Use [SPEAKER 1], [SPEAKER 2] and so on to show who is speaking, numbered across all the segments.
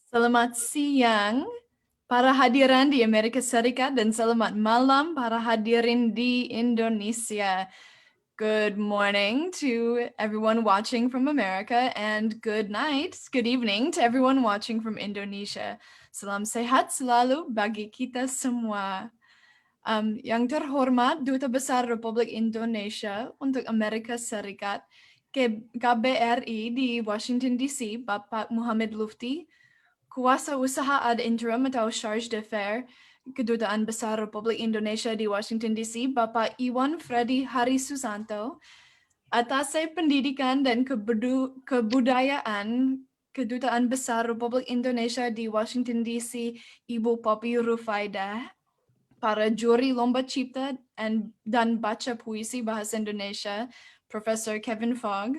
[SPEAKER 1] Selamat siang para hadirin di Amerika Serikat dan selamat malam para hadirin di Indonesia. Good morning to everyone watching from America and good night, good evening to everyone watching from Indonesia. Salam sehat selalu bagi kita semua. Yang terhormat Duta Besar Republik Indonesia untuk Amerika Serikat, KBRI di Washington DC, Bapak Muhammad Lufti, Kuasa Usaha ad interim atau Charge d'Affaires Kedutaan Besar Republik Indonesia di Washington DC, Bapak Iwan Freddy Hari Susanto, Atase Pendidikan dan Kebudayaan Kedutaan Besar Republik Indonesia di Washington DC, Ibu Poppy Rufaidah, para juri Lomba Cipta dan Baca Puisi Bahasa Indonesia, Profesor Kevin Fogg,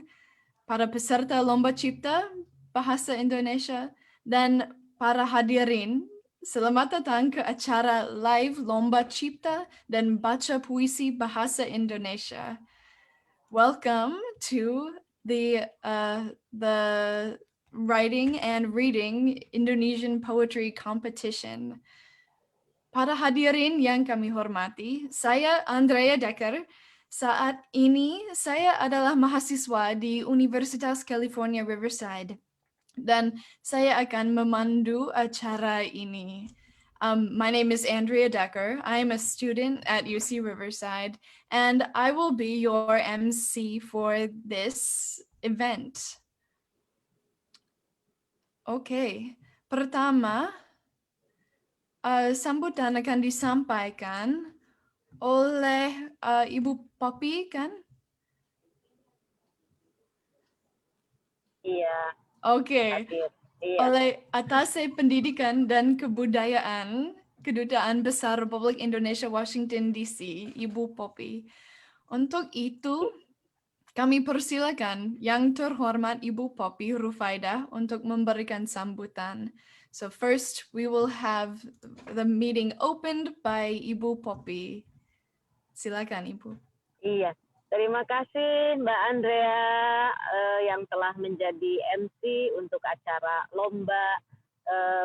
[SPEAKER 1] para peserta Lomba Cipta Bahasa Indonesia, dan para hadirin, selamat datang ke acara live Lomba Cipta dan Baca Puisi Bahasa Indonesia. Welcome to the writing and reading Indonesian poetry competition. Para hadirin yang kami hormati, saya Andrea Decker. Saat ini saya adalah mahasiswa di Universitas California Riverside dan saya akan memandu acara ini. My name is Andrea Decker. I am a student at UC Riverside and I will be your MC for this event. Oke, pertama, sambutan akan disampaikan oleh Ibu Poppy, kan?
[SPEAKER 2] Iya,
[SPEAKER 1] Oke,
[SPEAKER 2] hadir. Iya,
[SPEAKER 1] oleh Atase Pendidikan dan Kebudayaan Kedutaan Besar Republik Indonesia Washington DC, Ibu Poppy. Untuk itu, kami persilakan yang terhormat Ibu Poppy Rufaidah untuk memberikan sambutan. So first, we will have the meeting opened by Ibu Poppy. Silakan, Ibu.
[SPEAKER 2] iya. Terima kasih Mbak Andrea yang telah menjadi MC untuk acara Lomba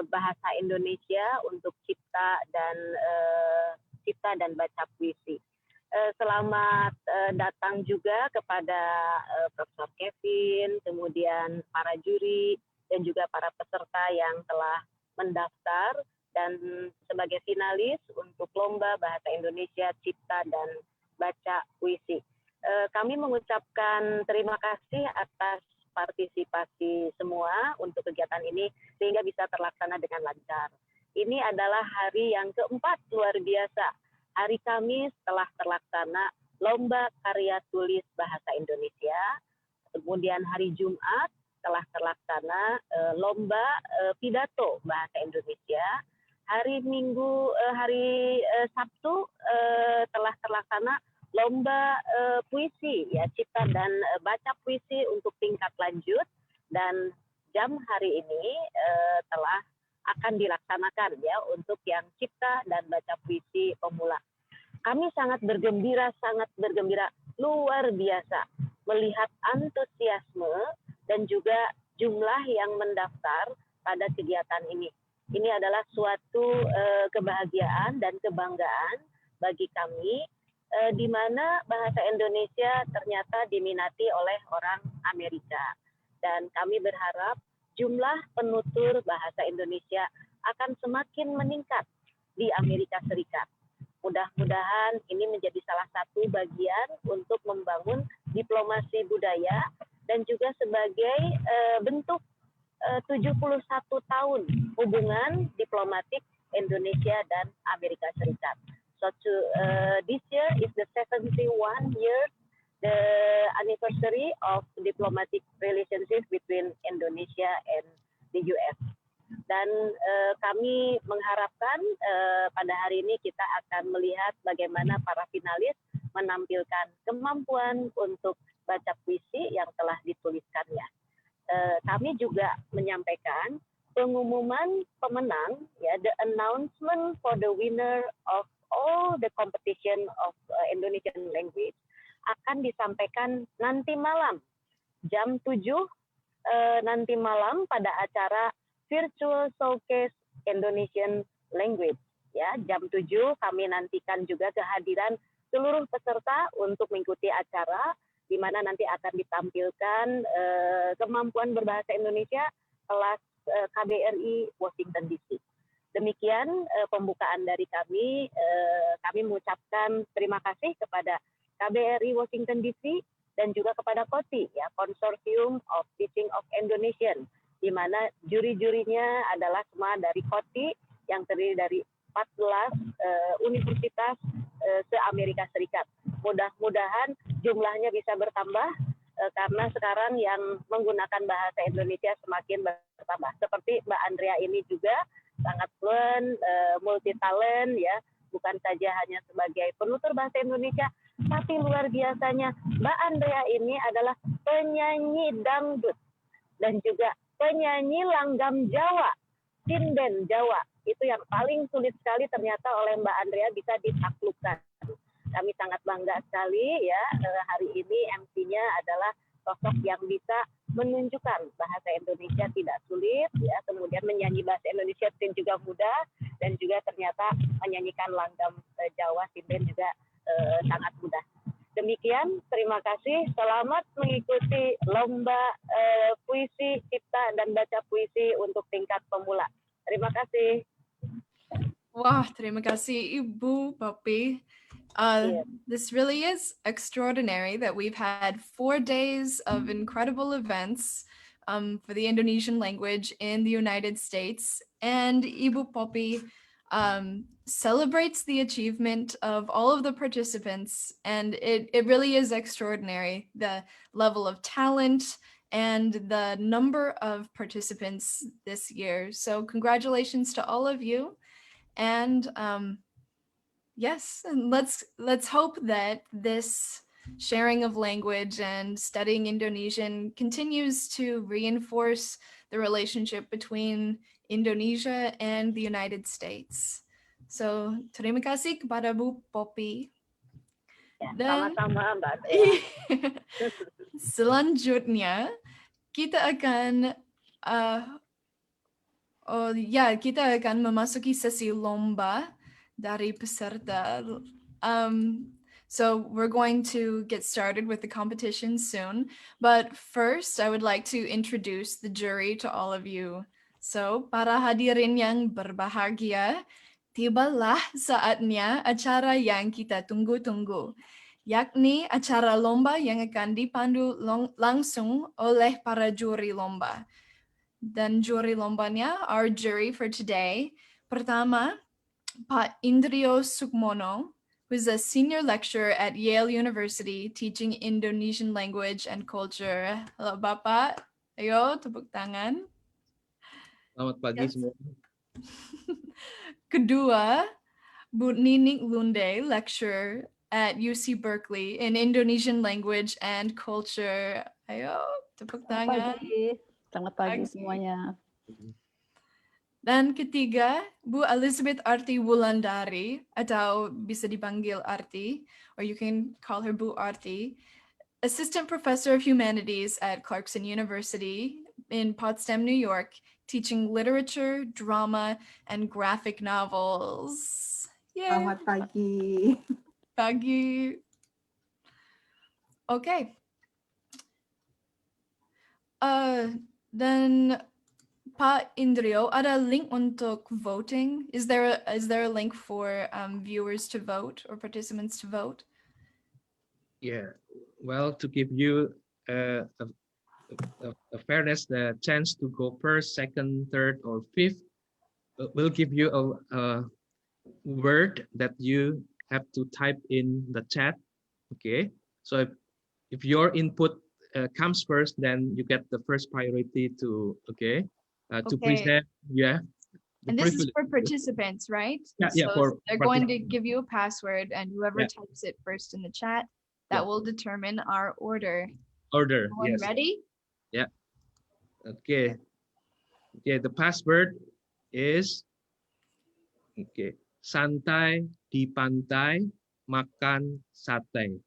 [SPEAKER 2] Bahasa Indonesia untuk Cipta dan Baca Puisi. Selamat datang juga kepada Profesor Kevin, kemudian para juri, dan juga para peserta yang telah mendaftar dan sebagai finalis untuk Lomba Bahasa Indonesia Cipta dan Baca Puisi. Kami mengucapkan terima kasih atas partisipasi semua untuk kegiatan ini sehingga bisa terlaksana dengan lancar. Ini adalah hari yang keempat luar biasa. Hari Kamis telah terlaksana Lomba Karya Tulis Bahasa Indonesia. Kemudian hari Jumat telah terlaksana Lomba Pidato Bahasa Indonesia. Hari Sabtu telah terlaksana Lomba Puisi, ya, Cipta dan Baca Puisi untuk tingkat lanjut. Dan jam hari ini telah akan dilaksanakan ya untuk yang Cipta dan Baca Puisi Pemula. Kami sangat bergembira luar biasa melihat antusiasme dan juga jumlah yang mendaftar pada kegiatan ini. Ini adalah suatu kebahagiaan dan kebanggaan bagi kami di mana bahasa Indonesia ternyata diminati oleh orang Amerika. Dan kami berharap jumlah penutur bahasa Indonesia akan semakin meningkat di Amerika Serikat. Mudah-mudahan ini menjadi salah satu bagian untuk membangun diplomasi budaya dan juga sebagai bentuk 71 tahun hubungan diplomatik Indonesia dan Amerika Serikat. So this year is the 71 year the anniversary of diplomatic relationship between Indonesia and the US. Dan kami mengharapkan pada hari ini kita akan melihat bagaimana para finalis menampilkan kemampuan untuk baca puisi yang telah dituliskannya. Kami juga menyampaikan pengumuman pemenang, ya, the announcement for the winner of all the competition of Indonesian language akan disampaikan nanti malam jam 7 nanti malam pada acara Virtual Showcase Indonesian Language. Ya, jam 7 kami nantikan juga kehadiran seluruh peserta untuk mengikuti acara di mana nanti akan ditampilkan kemampuan berbahasa Indonesia kelas KBRI Washington DC. Demikian pembukaan dari kami. Kami mengucapkan terima kasih kepada KBRI Washington DC dan juga kepada KOTI, ya, Consortium of Teaching of Indonesian, di mana juri-jurinya adalah semua dari KOTI yang terdiri dari 14 universitas se-Amerika Serikat. Mudah-mudahan jumlahnya bisa bertambah karena sekarang yang menggunakan bahasa Indonesia semakin bertambah. Seperti Mbak Andrea ini juga sangat fluent, multi talent, ya, bukan saja hanya sebagai penutur bahasa Indonesia, tapi luar biasanya Mbak Andrea ini adalah penyanyi dangdut dan juga penyanyi langgam Jawa, sinden Jawa. Itu yang paling sulit sekali ternyata oleh Mbak Andrea bisa ditaklukkan. Kami sangat bangga sekali, ya, hari ini MC-nya adalah sosok yang bisa menunjukkan bahasa Indonesia tidak sulit, ya, kemudian menyanyi bahasa Indonesia juga mudah, dan juga ternyata menyanyikan langgam Jawa sinden juga sangat mudah. Demikian, terima kasih. Selamat mengikuti Lomba Puisi, Cipta, dan Baca Puisi untuk tingkat pemula. Terima kasih.
[SPEAKER 1] Wah, terima kasih Ibu Poppy. This really is extraordinary that we've had 4 days of incredible events for the Indonesian language in the United States. And Ibu Poppy celebrates the achievement of all of the participants. And it really is extraordinary, the level of talent and the number of participants this year. So congratulations to all of you. And yes, and let's hope that this sharing of language and studying Indonesian continues to reinforce the relationship between Indonesia and the United States. So, terima kasih kepada Bu Poppy.
[SPEAKER 2] Ya,
[SPEAKER 1] Dan
[SPEAKER 2] sama-sama Mbak.
[SPEAKER 1] selanjutnya kita akan kita akan memasuki sesi lomba dari peserta. So we're going to get started with the competition soon. But first, I would like to introduce the jury to all of you. So, para hadirin yang berbahagia, tibalah saatnya acara yang kita tunggu-tunggu, yakni acara lomba yang akan dipandu langsung oleh para juri lomba. Dan juri lombanya, our jury for today, pertama, Pak Indrio Sukmono, who's a senior lecturer at Yale University teaching Indonesian language and culture. Halo Bapak, ayo tepuk tangan.
[SPEAKER 3] Selamat pagi semua.
[SPEAKER 1] Kedua, Bu Nining Lunde, lecturer at UC Berkeley in Indonesian language and culture. Ayo tepuk tangan.
[SPEAKER 4] Selamat pagi semuanya.
[SPEAKER 1] Dan ketiga, Bu Elizabeth Arti Wulandari, atau bisa dipanggil Arti, or you can call her Bu Arti, Assistant Professor of Humanities at Clarkson University in Potsdam, New York, teaching literature, drama, and graphic novels. Yeah.
[SPEAKER 4] Selamat pagi.
[SPEAKER 1] Pagi. Okay. Then Pak Indrio, ada link untuk voting? Is there a link for viewers to vote or participants to vote?
[SPEAKER 3] Yeah, well, to give you a fairness, the chance to go first, second, third, or fifth, we'll give you a word that you have to type in the chat. Okay, so if your input comes first, then you get the first priority to to present. Yeah.
[SPEAKER 1] And this is for participants, right?
[SPEAKER 3] Yeah,
[SPEAKER 1] so they're going to give you a password, and whoever types it first in the chat, that will determine our order.
[SPEAKER 3] Yes.
[SPEAKER 1] Ready?
[SPEAKER 3] Yeah. Okay. Okay, the password is santai di pantai makan sate.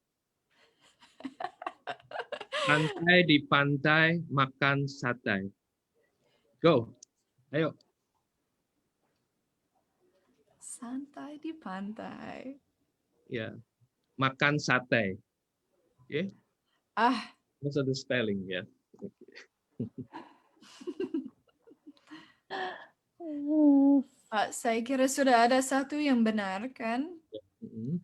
[SPEAKER 3] Santai di pantai makan sate. Go. Ayo.
[SPEAKER 1] Santai di pantai.
[SPEAKER 3] Ya. Makan sate. Okay.
[SPEAKER 1] Ah,
[SPEAKER 3] Most of the spelling, ya.
[SPEAKER 1] Pak, saya kira sudah ada satu yang benar, kan?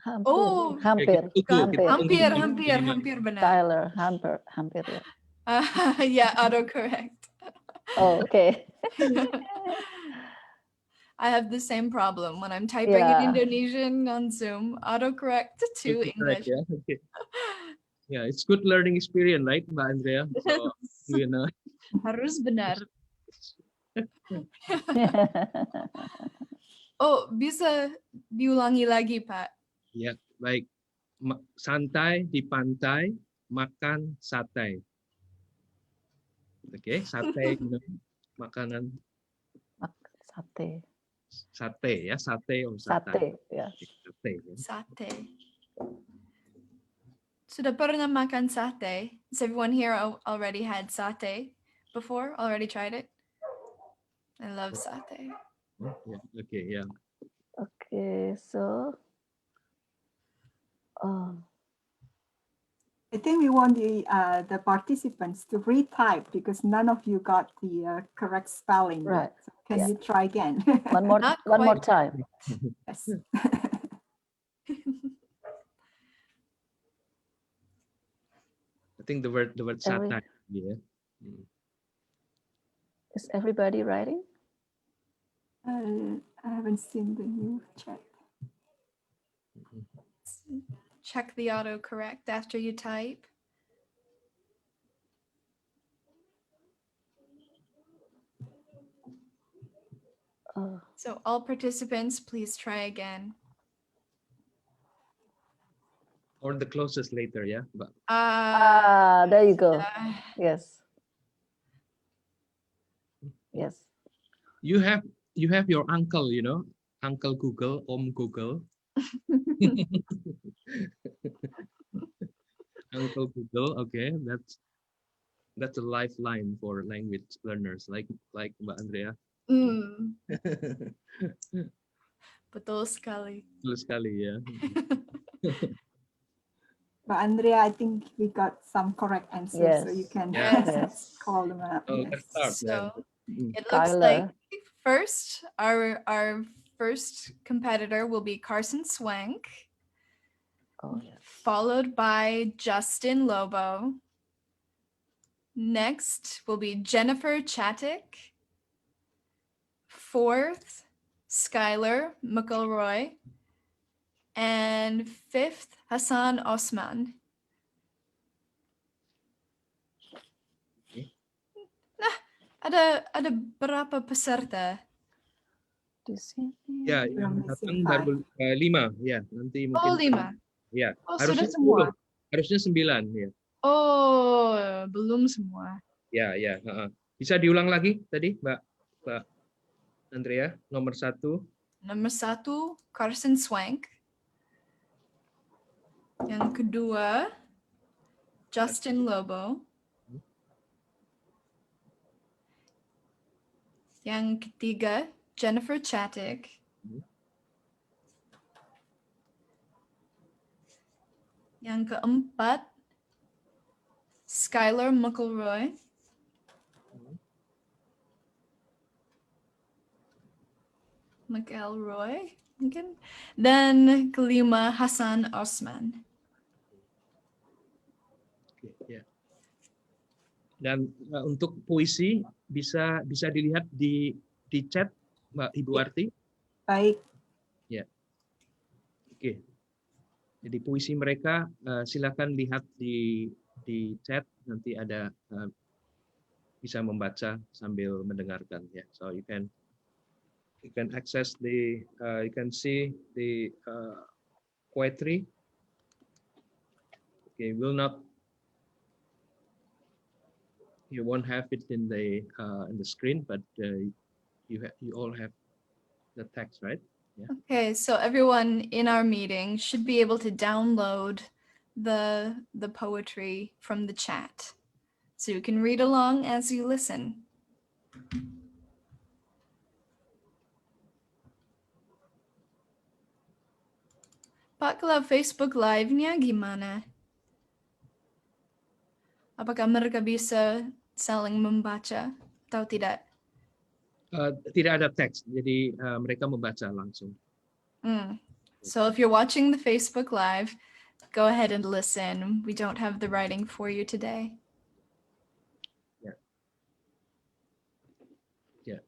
[SPEAKER 4] Hampir,
[SPEAKER 1] Oh,
[SPEAKER 4] hampir,
[SPEAKER 1] hampir,
[SPEAKER 4] hampir.
[SPEAKER 1] hampir benar.
[SPEAKER 4] Tyler, hampir ya.
[SPEAKER 1] Yeah, autocorrect.
[SPEAKER 4] Oh, okay.
[SPEAKER 1] I have the same problem when I'm typing in Indonesian on Zoom, autocorrect to English.
[SPEAKER 3] Correct, yeah. Okay. Yeah, it's good learning experience, right, Mbak Andrea? So, you know.
[SPEAKER 1] Harus benar. Oh, bisa diulangi lagi, Pak?
[SPEAKER 3] Ya, baik. Santai di pantai, makan sate. Oke, sate, you know, makanan
[SPEAKER 4] Sate.
[SPEAKER 3] sate ya, sate or
[SPEAKER 4] Sate, ya.
[SPEAKER 3] Sate. Ya.
[SPEAKER 1] Sate. Sudah pernah makan sate? Has everyone here already had sate before? Already tried it? I love sate.
[SPEAKER 3] Yeah, okay, yeah.
[SPEAKER 4] Okay, so
[SPEAKER 5] I think we want the participants to retype because none of you got the correct spelling.
[SPEAKER 4] right.
[SPEAKER 5] So can you try again?
[SPEAKER 4] One more time.
[SPEAKER 5] Yes.
[SPEAKER 3] I think the word satay. Yeah.
[SPEAKER 4] Is everybody writing?
[SPEAKER 5] I haven't seen the new chat.
[SPEAKER 1] Check the autocorrect after you type. So all participants, please try again.
[SPEAKER 3] Or the closest later, yeah. But
[SPEAKER 4] There you go. Yes. Yes.
[SPEAKER 3] you have your uncle, you know, Uncle Google, Om Google. Uncle Google, okay, that's a lifeline for language learners like Mbak Andrea.
[SPEAKER 1] Betul sekali.
[SPEAKER 3] Betul sekali ya.
[SPEAKER 5] But Andrea, I think we got some correct answers,
[SPEAKER 4] Yes.
[SPEAKER 5] so you can
[SPEAKER 1] Yes.
[SPEAKER 5] call them up.
[SPEAKER 3] Oh,
[SPEAKER 5] Yes.
[SPEAKER 3] let's start then.
[SPEAKER 1] So it looks
[SPEAKER 4] Tyler.
[SPEAKER 1] like first our first competitor will be Carson Swank,
[SPEAKER 4] Oh, yes.
[SPEAKER 1] followed by Justin Lobo. Next will be Jennifer Chattick. Fourth, Skylar McElroy. And fifth, Hassan Osman. Nah, ada berapa peserta?
[SPEAKER 4] Di sini.
[SPEAKER 3] Ya, yang datang baru 5 ya. Nanti mungkin.
[SPEAKER 1] Oh, 5.
[SPEAKER 3] Ya,
[SPEAKER 1] Oh,
[SPEAKER 3] harusnya
[SPEAKER 1] sudah semua.
[SPEAKER 3] 10. Harusnya 9 ya.
[SPEAKER 1] Oh, belum semua.
[SPEAKER 3] Ya. Bisa diulang lagi tadi, Mbak Andrea, nomor 1.
[SPEAKER 1] Nomor 1, Carson Swank. Yang kedua, Justin Lobo. Yang ketiga, Jennifer Chattick. Yang keempat, Skylar McElroy. Mungkin. Dan kelima, Hassan Osman.
[SPEAKER 3] Ya. Dan untuk puisi bisa dilihat di chat Mbak Ibu Arti.
[SPEAKER 5] Baik.
[SPEAKER 3] Ya. Oke. Jadi puisi mereka silakan lihat di chat, nanti ada bisa membaca sambil mendengarkan ya. So you can access you can see the poetry. Okay, you won't have it in the screen, but you all have the text, right? Yeah.
[SPEAKER 1] Okay, so everyone in our meeting should be able to download the poetry from the chat, so you can read along as you listen. Pak, kalau Facebook Live-nya gimana? Apakah mereka bisa saling membaca atau tidak?
[SPEAKER 3] Tidak ada teks, jadi mereka membaca langsung.
[SPEAKER 1] So if you're watching the Facebook Live, go ahead and listen. We don't have the writing for you today.
[SPEAKER 3] Ya. Ya.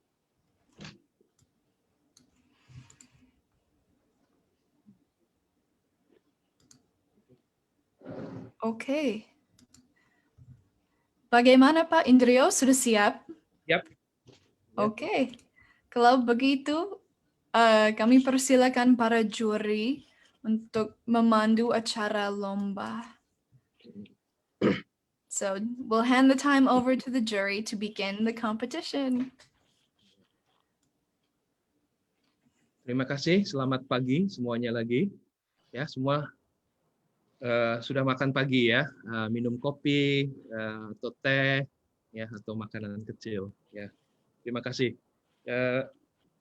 [SPEAKER 1] Oke. Bagaimana Pak Indrio, sudah siap?
[SPEAKER 3] Yap.
[SPEAKER 1] Oke. Kalau begitu, kami persilakan para juri untuk memandu acara lomba. So we'll hand the time over to the jury to begin the competition.
[SPEAKER 3] Terima kasih, selamat pagi semuanya lagi. Ya, semua sudah makan pagi ya, minum kopi atau teh ya atau makanan kecil ya. Terima kasih.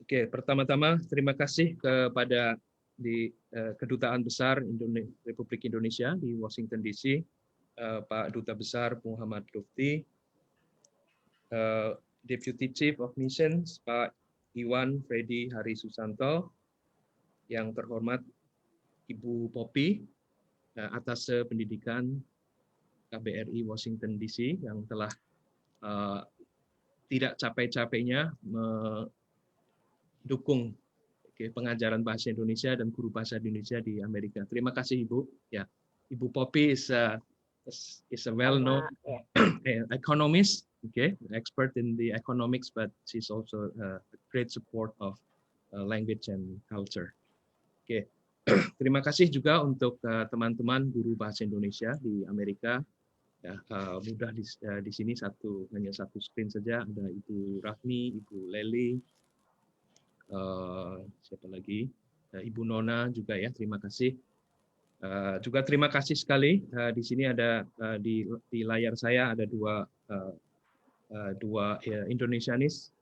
[SPEAKER 3] Oke, pertama-tama terima kasih kepada Kedutaan Besar Republik Indonesia di Washington DC, Pak Duta Besar Muhammad Lutfi, Deputy Chief of Missions Pak Iwan Freddy Hari Susanto, yang terhormat Ibu Poppy, atas pendidikan KBRI Washington DC yang telah tidak capek-capeknya mendukung pengajaran bahasa Indonesia dan guru bahasa Indonesia di Amerika. Terima kasih Ibu. Ya, Ibu Poppy is a well-known economist, expert in the economics, but she's also a great support of language and culture. Terima kasih juga untuk teman-teman guru bahasa Indonesia di Amerika. Ya, mudah di sini hanya satu screen saja, ada Ibu Rahmi, Ibu Leli, siapa lagi, Ibu Nona juga ya, terima kasih. Juga terima kasih sekali di sini ada di layar saya ada dua Indonesianis,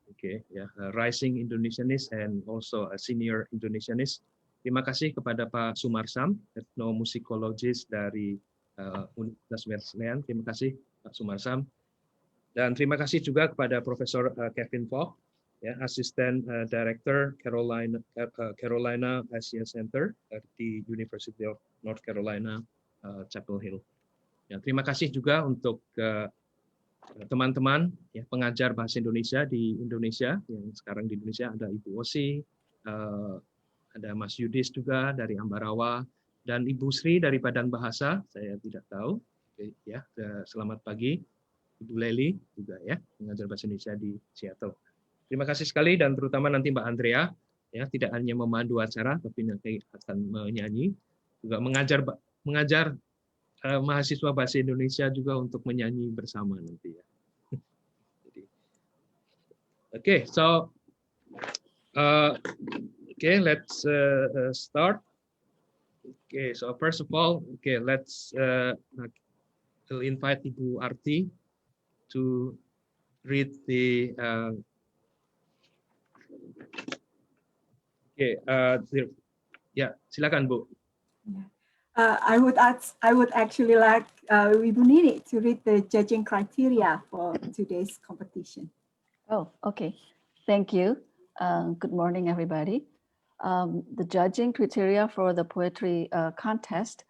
[SPEAKER 3] rising Indonesianis and also a senior Indonesianis. Terima kasih kepada Pak Sumarsam, etnomusikologis dari Universitas Wesleyan. Terima kasih Pak Sumarsam. Dan terima kasih juga kepada Profesor Kevin Fogg, ya, Assistant Director Carolina Asia Center di University of North Carolina, Chapel Hill. Ya, terima kasih juga untuk teman-teman ya, pengajar bahasa Indonesia di Indonesia, yang sekarang di Indonesia ada Ibu Osi, ada Mas Yudis juga dari Ambarawa, dan Ibu Sri dari Badan Bahasa, saya tidak tahu. Ya, selamat pagi. Ibu Leli juga ya, pengajar bahasa Indonesia di Seattle. Terima kasih sekali, dan terutama nanti Mbak Andrea, ya, tidak hanya memandu acara, tapi nanti akan menyanyi, juga mengajar mahasiswa bahasa Indonesia juga untuk menyanyi bersama nanti ya. Okay, so let's start. Okay, so first of all, let's we'll invite Ibu Arti to read the ya, silakan Bu.
[SPEAKER 5] I would actually like Ibu Nini to read the judging criteria for today's competition.
[SPEAKER 4] Oh, okay. Thank you. Good morning, everybody. The judging criteria for the poetry contest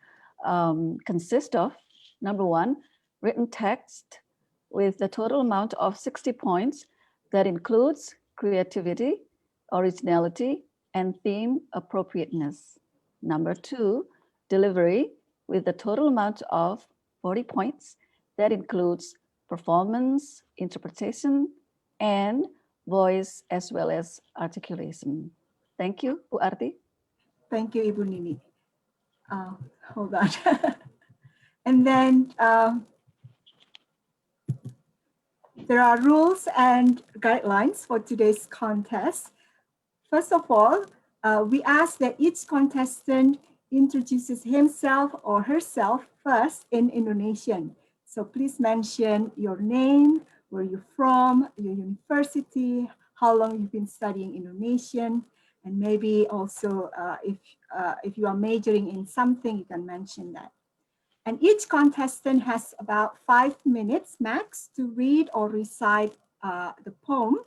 [SPEAKER 4] consist of, number one, written text with the total amount of 60 points that includes creativity, originality, and theme appropriateness. Number two, delivery with the total amount of 40 points that includes performance, interpretation, and voice as well as articulation. Thank you, Bu Arti.
[SPEAKER 5] Thank you, Ibu Nini. Hold on. And then there are rules and guidelines for today's contest. First of all, we ask that each contestant introduces himself or herself first in Indonesian. So please mention your name, where you're from, your university, how long you've been studying Indonesian, And maybe also if you are majoring in something, you can mention that. And each contestant has about 5 minutes max to read or recite the poem.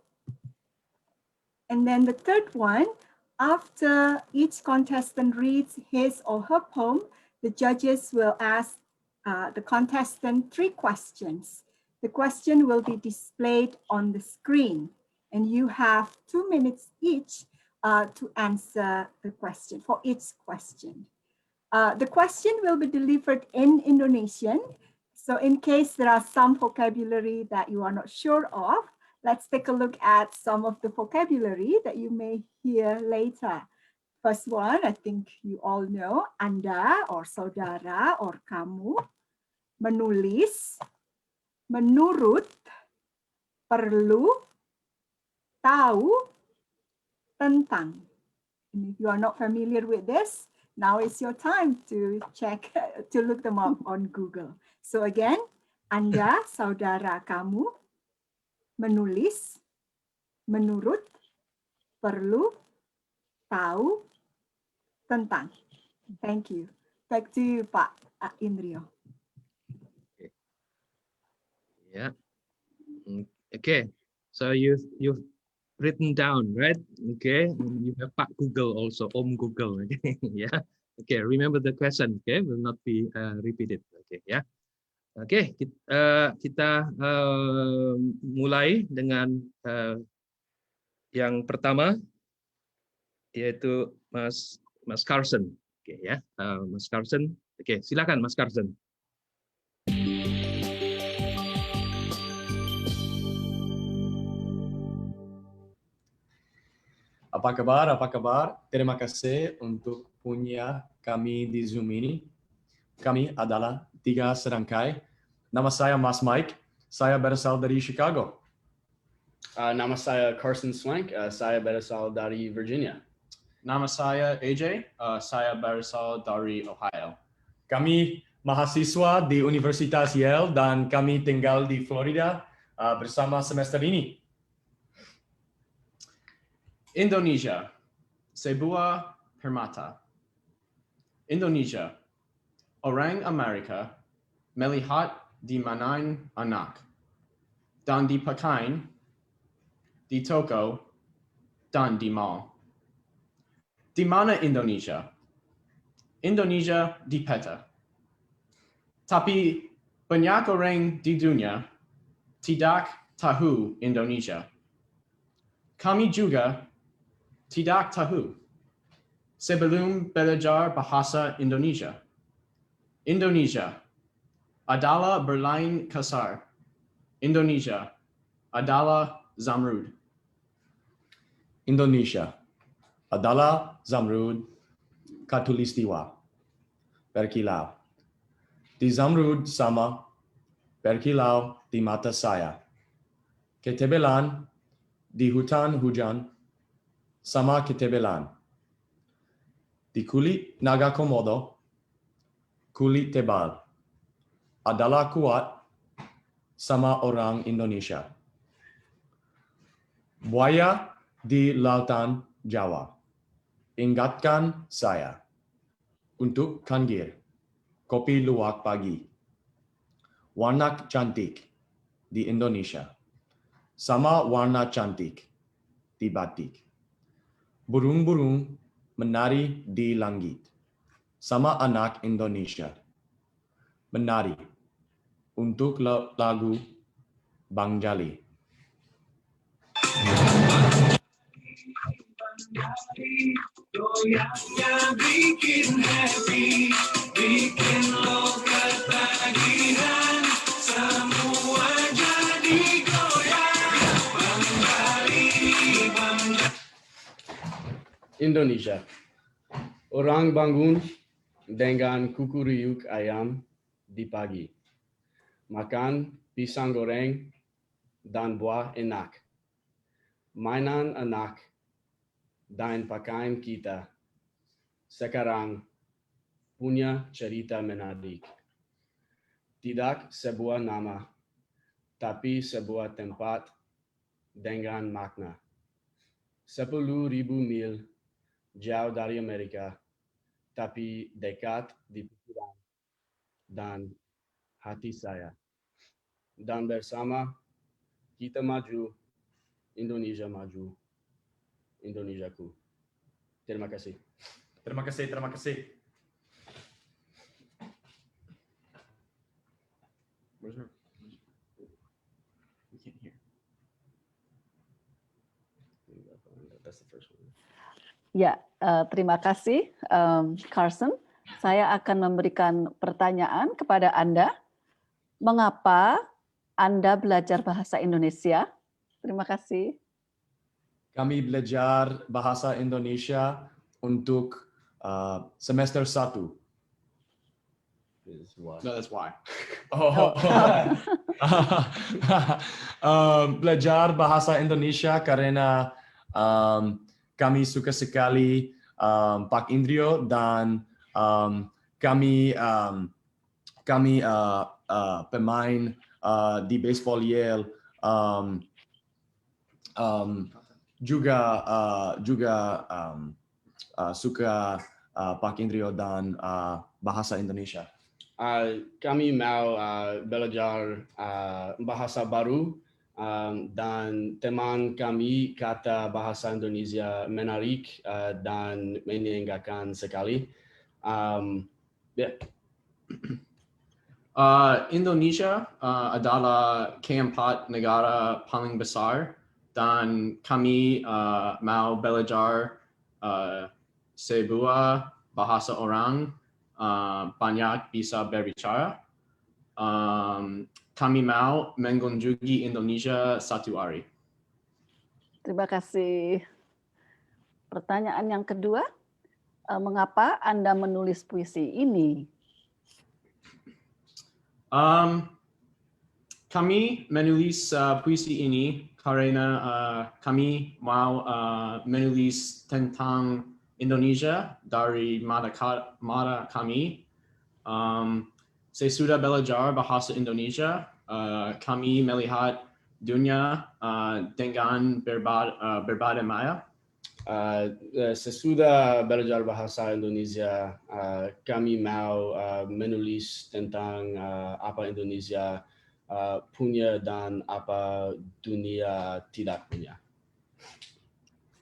[SPEAKER 5] And then the third one, after each contestant reads his or her poem, the judges will ask the contestant 3 questions. The question will be displayed on the screen, and you have 2 minutes each to answer the question, for each question. The question will be delivered in Indonesian. So in case there are some vocabulary that you are not sure of, let's take a look at some of the vocabulary that you may hear later. First one, I think you all know, Anda or saudara or kamu, menulis, menurut, perlu, tahu, tentang. And if you are not familiar with this, now is your time to check, to look them up on Google. So again, Anda, saudara kamu, menulis, menurut, perlu, tahu, tentang. Thank you. Back to you, Pak Indrio.
[SPEAKER 3] Yeah. Okay. So you've written down, right? Okay. You have Pak Google also, Om Google. Okay. Yeah. Okay. Remember the question. Okay. Will not be repeated. Okay. Yeah. Oke, kita mulai dengan yang pertama, yaitu Mas Carson. Oke ya, Mas Carson. Oke, silakan Mas Carson.
[SPEAKER 6] Apa kabar? Apa kabar? Terima kasih untuk punya kami di Zoom ini. Kami adalah 3 serangkai. Nama saya Mas Mike. Saya berasal dari Chicago.
[SPEAKER 7] Nama saya Carson Swank. Saya berasal dari Virginia.
[SPEAKER 8] Nama saya AJ. Saya berasal dari Ohio.
[SPEAKER 6] Kami mahasiswa di Universitas Yale dan kami tinggal di Florida bersama semester ini.
[SPEAKER 8] Indonesia, sebuah permata. Indonesia, orang Amerika melihat di mana anak dan dipakai di toko dan di mall. Di mana Indonesia? Indonesia di peta. Tapi banyak orang di dunia tidak tahu Indonesia. Kami juga tidak tahu. Sebelum belajar bahasa Indonesia. Indonesia adalah berlain kasar. Indonesia adalah zamrud.
[SPEAKER 6] Indonesia adalah zamrud khatulistiwa. Berkilau. Di zamrud sama berkilau di mata saya. Ketebalan di hutan hujan sama ketebalan. Di kulit naga komodo, kulit tebal adalah kuat sama orang Indonesia. Buaya di lautan Jawa ingatkan saya untuk kanggir kopi luwak pagi. Warna cantik di Indonesia sama warna cantik di batik. Burung-burung menari di langit sama anak Indonesia. Menari untuk lagu Bang Jali.
[SPEAKER 9] Goyangnya bikin happy, bikin lo ketagihan, semua jadi goyang. Bang Jali, Bang Jali.
[SPEAKER 7] Indonesia, orang bangun dengan kukuruyuk ayam di pagi. Makan pisang goreng dan buah enak. Mainan anak dan pakaian kita sekarang punya cerita menarik. Tidak sebuah nama, tapi sebuah tempat dengan makna. 10.000 mil jauh dari Amerika, tapi dekat di pikiran dan hati saya. Dan bersama kita maju, Indonesia maju, Indonesiaku. Terima kasih.
[SPEAKER 6] Terima kasih, terima kasih.
[SPEAKER 8] Where's her? We can't hear.
[SPEAKER 7] That's the first one.
[SPEAKER 4] Ya, terima kasih Carson. Saya akan memberikan pertanyaan kepada Anda. Mengapa Anda belajar bahasa Indonesia? Terima kasih.
[SPEAKER 6] Kami belajar bahasa Indonesia untuk semester 1.
[SPEAKER 8] No, that's why.
[SPEAKER 6] Oh. Belajar bahasa Indonesia karena kami suka sekali Pak Indrio dan kami pemain di baseball Yale juga suka Pak Indrio dan bahasa Indonesia.
[SPEAKER 7] Kami mau belajar bahasa baru dan teman kami kata bahasa Indonesia menarik dan menyenangkan sekali.
[SPEAKER 8] Indonesia adalah keempat negara paling besar dan kami mau belajar sebuah bahasa orang banyak bisa berbicara. Kami mau mengunjungi Indonesia satu hari.
[SPEAKER 4] Terima kasih. Pertanyaan yang kedua, mengapa Anda menulis puisi ini?
[SPEAKER 8] Kami menulis puisi ini karena kami mau menulis tentang Indonesia dari mata kami. Sesudah belajar bahasa Indonesia, kami melihat dunia dengan berbagai maya.
[SPEAKER 7] Sesudah belajar bahasa Indonesia, kami mau menulis tentang apa Indonesia punya dan apa dunia tidak punya.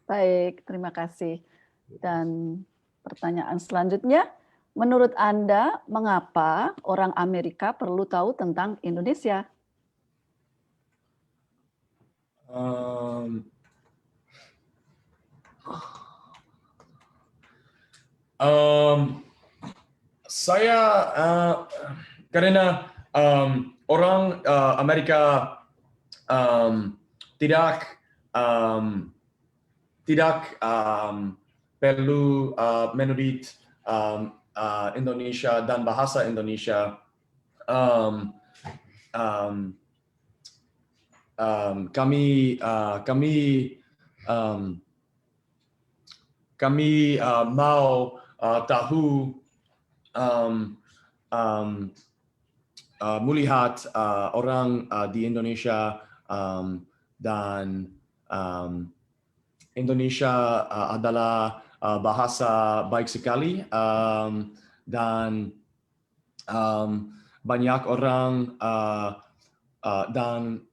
[SPEAKER 4] Baik, terima kasih. Dan pertanyaan selanjutnya, menurut Anda mengapa orang Amerika perlu tahu tentang Indonesia?
[SPEAKER 6] Saya karena orang Amerika tidak perlu menulis Indonesia dan bahasa Indonesia. Kami mau tahu melihat orang di Indonesia dan Indonesia adalah bahasa baik sekali dan banyak orang dan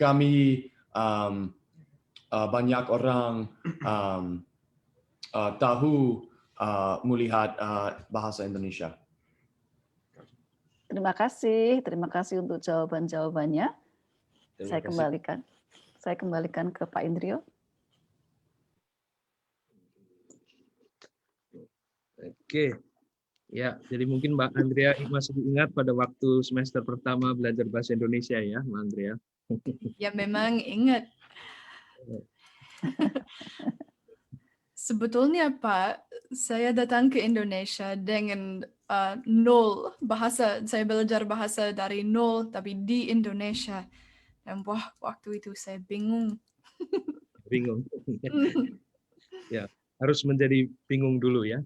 [SPEAKER 6] kami banyak orang tahu melihat bahasa Indonesia.
[SPEAKER 4] Terima kasih untuk jawaban-jawabannya. Saya kembalikan ke Pak Indrio.
[SPEAKER 3] Oke, ya. Jadi mungkin Mbak Andrea masih ingat pada waktu semester pertama belajar bahasa Indonesia ya, Mbak Andrea.
[SPEAKER 1] Ya memang ingat. Sebetulnya Pak, saya datang ke Indonesia dengan nol bahasa. Saya belajar bahasa dari nol, tapi di Indonesia. Dan waktu itu saya bingung.
[SPEAKER 3] Bingung. Ya, harus menjadi bingung dulu ya.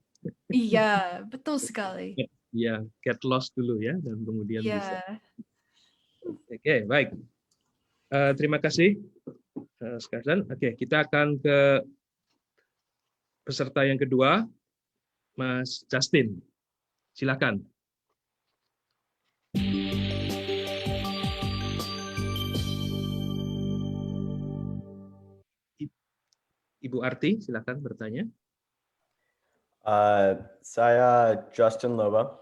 [SPEAKER 1] Iya, betul sekali.
[SPEAKER 3] Ya, get lost dulu ya, dan kemudian bisa.
[SPEAKER 1] Iya.
[SPEAKER 3] Oke, baik. Terima kasih, Skarsan. Oke, kita akan ke Peserta yang kedua, Mas Justin. Silakan. Ibu Arti, silakan bertanya.
[SPEAKER 10] Saya Justin Lomba.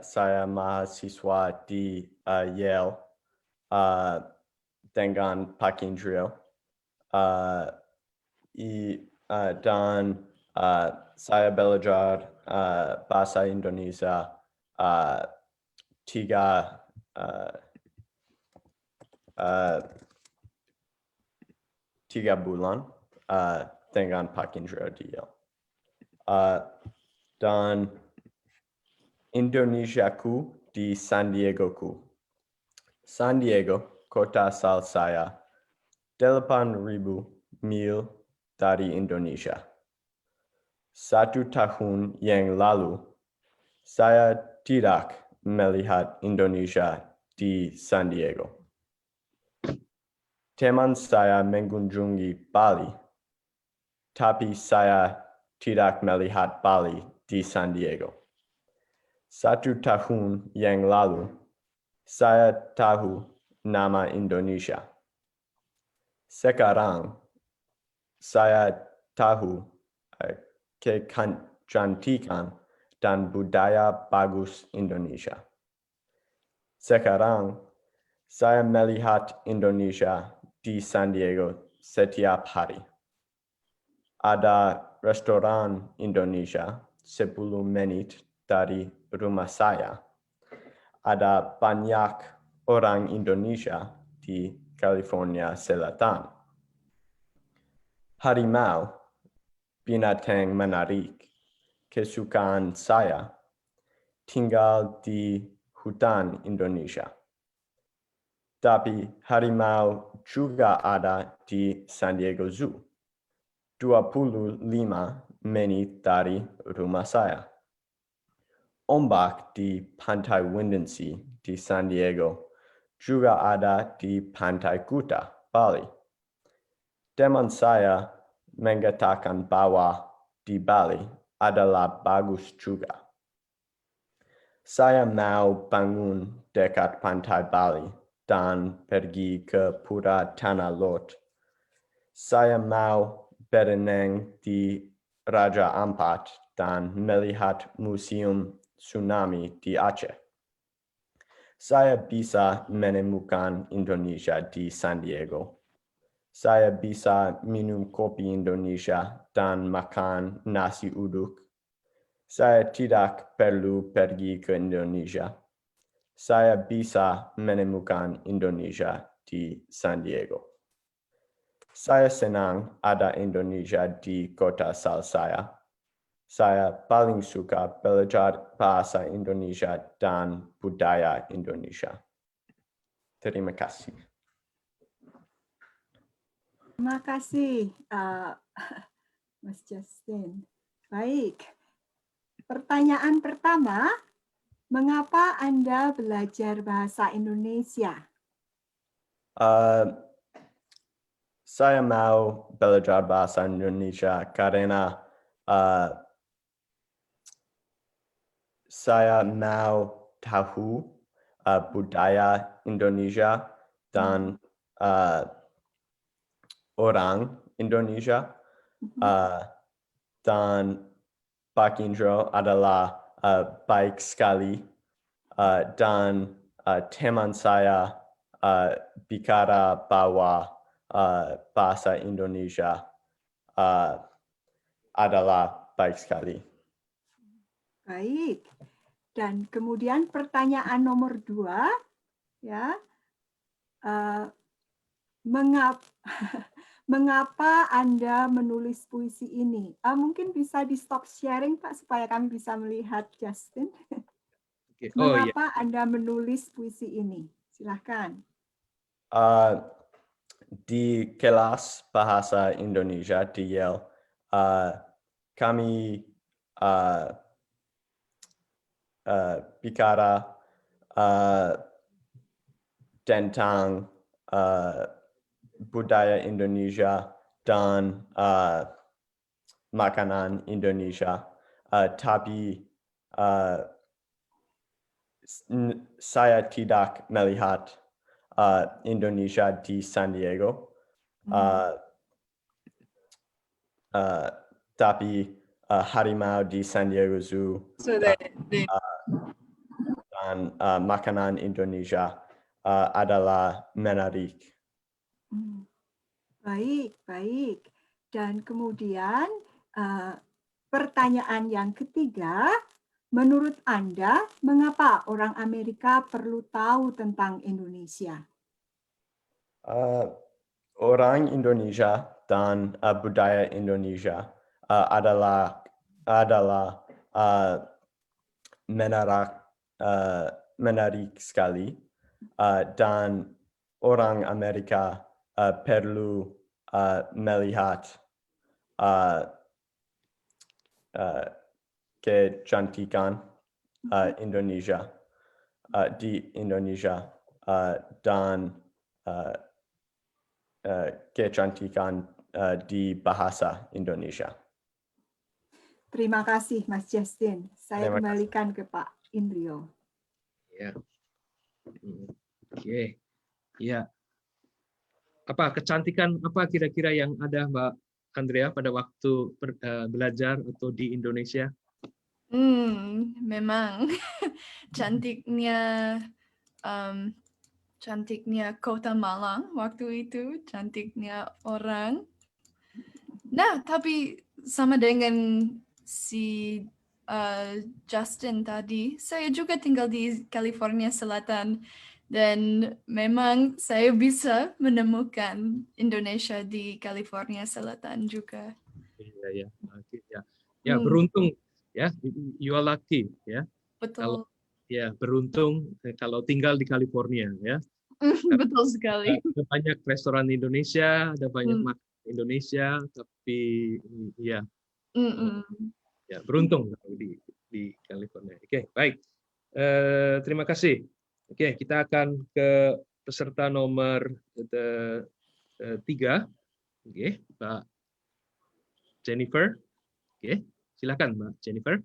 [SPEAKER 10] Saya mahasiswa di Yale dengan Pak Indrio. Dan saya belajar bahasa Indonesia 3 bulan dengan Pak Indrio di Yale. Dan Indonesiaku di San Diego-ku. San Diego, kota asal saya, 8.000 mil dari Indonesia. 1 tahun yang lalu, saya tidak melihat Indonesia di San Diego. Teman saya mengunjungi Bali, tapi saya tidak melihat Bali di San Diego. 1 tahun yang lalu, saya tahu nama Indonesia. Sekarang, saya tahu kecantikan dan budaya bagus Indonesia. Sekarang, saya melihat Indonesia di San Diego setiap hari. Ada restoran Indonesia 10 menit dari rumah saya. Ada banyak orang Indonesia di California Selatan. Harimau, binatang menarik, kesukaan saya, tinggal di hutan Indonesia. Tapi harimau juga ada di San Diego Zoo, 25 menit dari rumah saya. Ombak di Pantai Windansea di San Diego juga ada di Pantai Kuta, Bali. Teman saya mengatakan bahwa di Bali adalah bagus juga. Saya mau bangun dekat pantai Bali dan pergi ke Pura Tanah Lot. Saya mau berenang di Raja Ampat dan melihat museum tsunami di Aceh. Saya bisa menemukan Indonesia di San Diego. Saya bisa minum kopi Indonesia dan makan nasi uduk. Saya tidak perlu pergi ke Indonesia. Saya bisa menemukan Indonesia di San Diego. Saya senang ada Indonesia di kota asal saya. Saya paling suka belajar bahasa Indonesia dan budaya Indonesia. Terima kasih.
[SPEAKER 5] Terima kasih, Mas Justin. Baik. Pertanyaan pertama, mengapa Anda belajar bahasa Indonesia?
[SPEAKER 10] Saya mau belajar bahasa Indonesia karena saya mau tahu budaya Indonesia dan orang Indonesia. Dan Pak Indro adalah baik sekali dan teman saya bicara bahwa bahasa Indonesia adalah baik sekali.
[SPEAKER 5] Baik. Dan kemudian pertanyaan nomor 2, ya, mengapa Anda menulis puisi ini? Mungkin bisa di stop sharing, Pak, supaya kami bisa melihat Justin.
[SPEAKER 3] Okay.
[SPEAKER 5] Mengapa Anda menulis puisi ini? Silahkan.
[SPEAKER 10] Di kelas bahasa Indonesia di Yale, kami bicara tentang budaya Indonesia dan makanan Indonesia, tapi saya tidak melihat Indonesia di San Diego. Tapi harimau di San Diego Zoo dan makanan Indonesia adalah menarik.
[SPEAKER 5] Baik, baik. Dan kemudian pertanyaan yang ketiga, menurut Anda, mengapa orang Amerika perlu tahu tentang Indonesia?
[SPEAKER 10] Orang Indonesia dan budaya Indonesia adalah menarik sekali, dan orang Amerika perlu melihat kecantikan Indonesia di Indonesia dan kecantikan di bahasa Indonesia.
[SPEAKER 5] Terima kasih, Mas Justin. Saya
[SPEAKER 10] Terima kasih.
[SPEAKER 5] kembalikan ke Pak Indrio.
[SPEAKER 3] Ya. Oke. Ya. Apa kecantikan apa kira-kira yang ada Mbak Andrea pada waktu belajar atau di Indonesia?
[SPEAKER 1] Memang cantiknya cantiknya kota Malang waktu itu, cantiknya orang. Nah, tapi sama dengan si Justin tadi, saya juga tinggal di California Selatan dan memang saya bisa menemukan Indonesia di California Selatan juga.
[SPEAKER 3] Ya, oke, ya. Ya, beruntung ya, you are lucky ya.
[SPEAKER 1] Betul.
[SPEAKER 3] Kalau ya beruntung kalau tinggal di California ya.
[SPEAKER 1] Betul sekali.
[SPEAKER 3] Ada banyak restoran Indonesia, ada banyak makanan Indonesia, tapi ya, ya beruntung di California. Oke, baik. Terima kasih. Oke, kita akan ke peserta nomor 3. Oke, Mbak Jennifer. Oke, silakan Mbak Jennifer.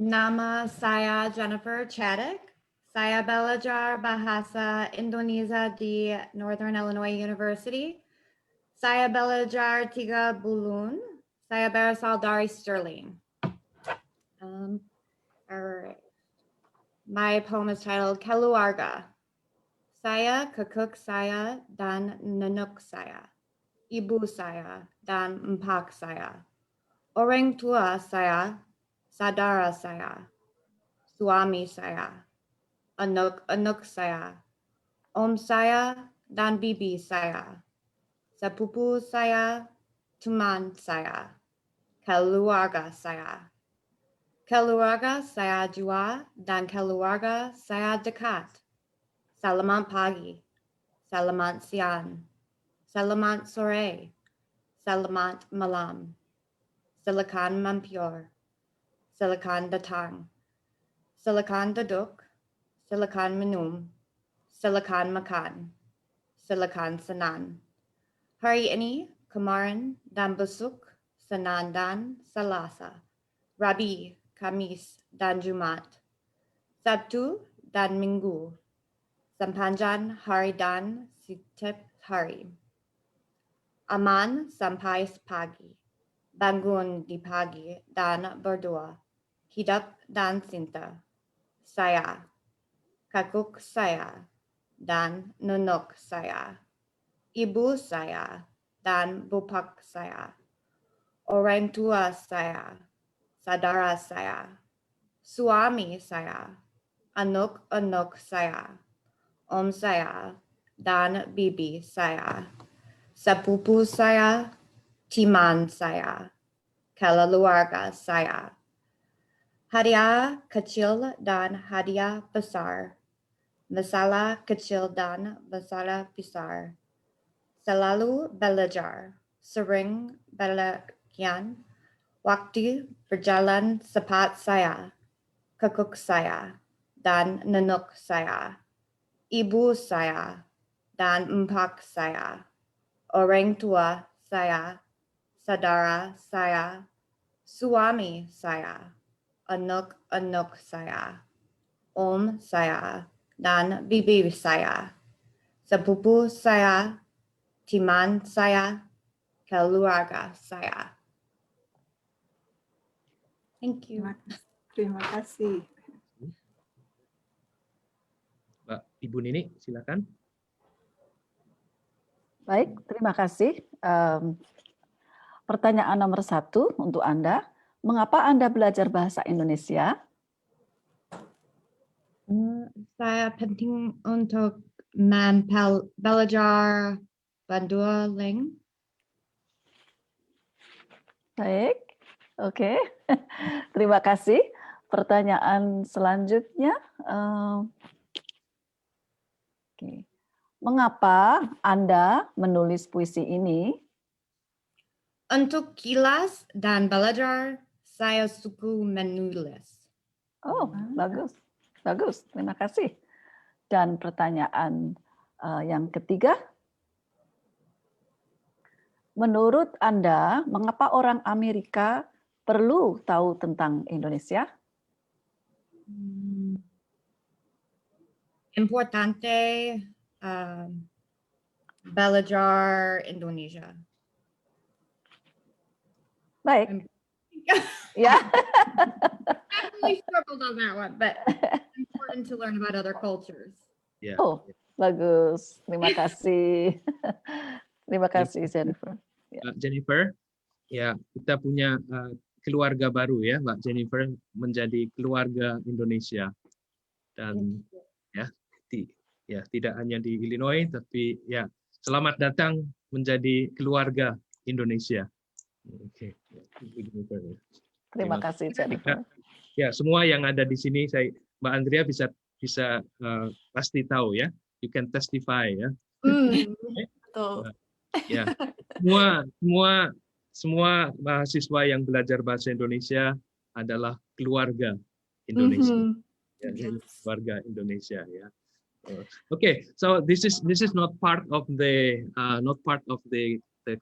[SPEAKER 11] Nama saya Jennifer Chaddock. Saya belajar bahasa Indonesia di Northern Illinois University. Saya belajar 3 bulan. Saya berasal dari Sterling. Alright. My poem is titled Keluarga. Saya, kakak saya, dan nenek saya. Ibu saya dan empak saya. Orang tua saya, saudara saya, suami saya, anak-anak saya, om saya, dan bibi saya, sepupu saya, teman saya, keluarga saya. Keluarga saya jua dan keluarga saya dekat. Selamat pagi, selamat siang, selamat sore, selamat malam. Silakan mampir, silakan datang, silakan duduk, silakan minum, silakan makan, silakan senang. Hari ini, kemarin, dan besok, Senin dan Selasa, Rabi, Kamis, dan Jumat, Sabtu dan Minggu, sepanjang hari dan setiap hari. Aman sampai pagi. Bangun di pagi dan berdoa, hidup dan cinta. Saya, kakak saya, dan nenek saya, ibu saya, dan bapak saya, orang tua saya, saudara saya, suami saya, anak-anak saya, om saya, dan bibi saya, sepupu saya, teman saya, keluarga saya. Hadiah kecil dan hadiah besar. Masalah kecil dan masalah besar. Selalu belajar, sering belajar, Waktu berjalan cepat saya, kakak saya, dan nenek saya, ibu saya, dan empat saya, orang tua saya, saudara saya, suami saya, anak-anak saya, om saya, dan bibi saya, sepupu saya, teman saya, keluarga saya. Thank you.
[SPEAKER 5] Terima kasih.
[SPEAKER 3] Mbak Ibu Nini, silakan.
[SPEAKER 4] Baik, terima kasih. Pertanyaan nomor 1 untuk Anda. Mengapa Anda belajar bahasa Indonesia?
[SPEAKER 11] Saya penting untuk belajar Banduling.
[SPEAKER 4] Baik, oke. Terima kasih. Pertanyaan selanjutnya. Oke. Mengapa Anda menulis puisi ini?
[SPEAKER 11] Untuk kilas dan belajar, saya suka menulis.
[SPEAKER 4] Oh, bagus. Bagus, terima kasih. Dan pertanyaan yang ketiga. Menurut Anda, mengapa orang Amerika perlu tahu tentang Indonesia?
[SPEAKER 11] Importante belajar Indonesia.
[SPEAKER 4] Baik. Ya.
[SPEAKER 11] I really struggled on that one, but important to learn about other cultures.
[SPEAKER 3] Yeah.
[SPEAKER 4] Oh, bagus. Terima kasih. Terima kasih, Jennifer.
[SPEAKER 3] Mbak Jennifer, ya kita punya keluarga baru ya, Mbak Jennifer menjadi keluarga Indonesia dan ya tidak hanya di Illinois tapi ya selamat datang menjadi keluarga Indonesia. Oke.
[SPEAKER 4] Terima kasih, Jennifer.
[SPEAKER 3] Ya semua yang ada di sini Mbak Andrea bisa pasti tahu ya. You can testify ya.
[SPEAKER 1] Betul.
[SPEAKER 3] Ya, semua mahasiswa yang belajar bahasa Indonesia adalah keluarga Indonesia. Ya, keluarga Indonesia ya. Okay, so this is not part of the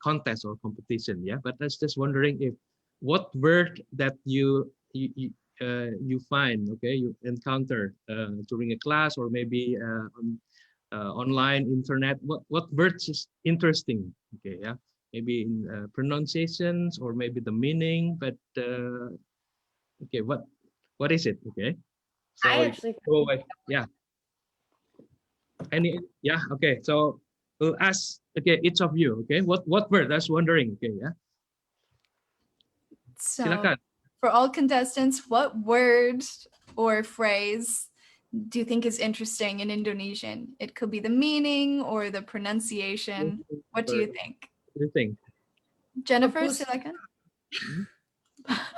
[SPEAKER 3] contest or competition, yeah. But I was just wondering if what word that you find, okay, you encounter during a class or maybe online, internet, what words is interesting, okay, yeah, maybe in pronunciations or maybe the meaning, but okay, what is it, okay? So
[SPEAKER 11] I actually,
[SPEAKER 3] yeah, okay, so we'll ask, okay, each of you, okay, what word? I was wondering, okay, yeah.
[SPEAKER 1] So,
[SPEAKER 3] Silakan.
[SPEAKER 1] for all contestants, what word or phrase do you think is interesting in Indonesian? It could be the meaning or the pronunciation. What do you think?
[SPEAKER 3] What do you think?
[SPEAKER 1] Jennifer, silakan.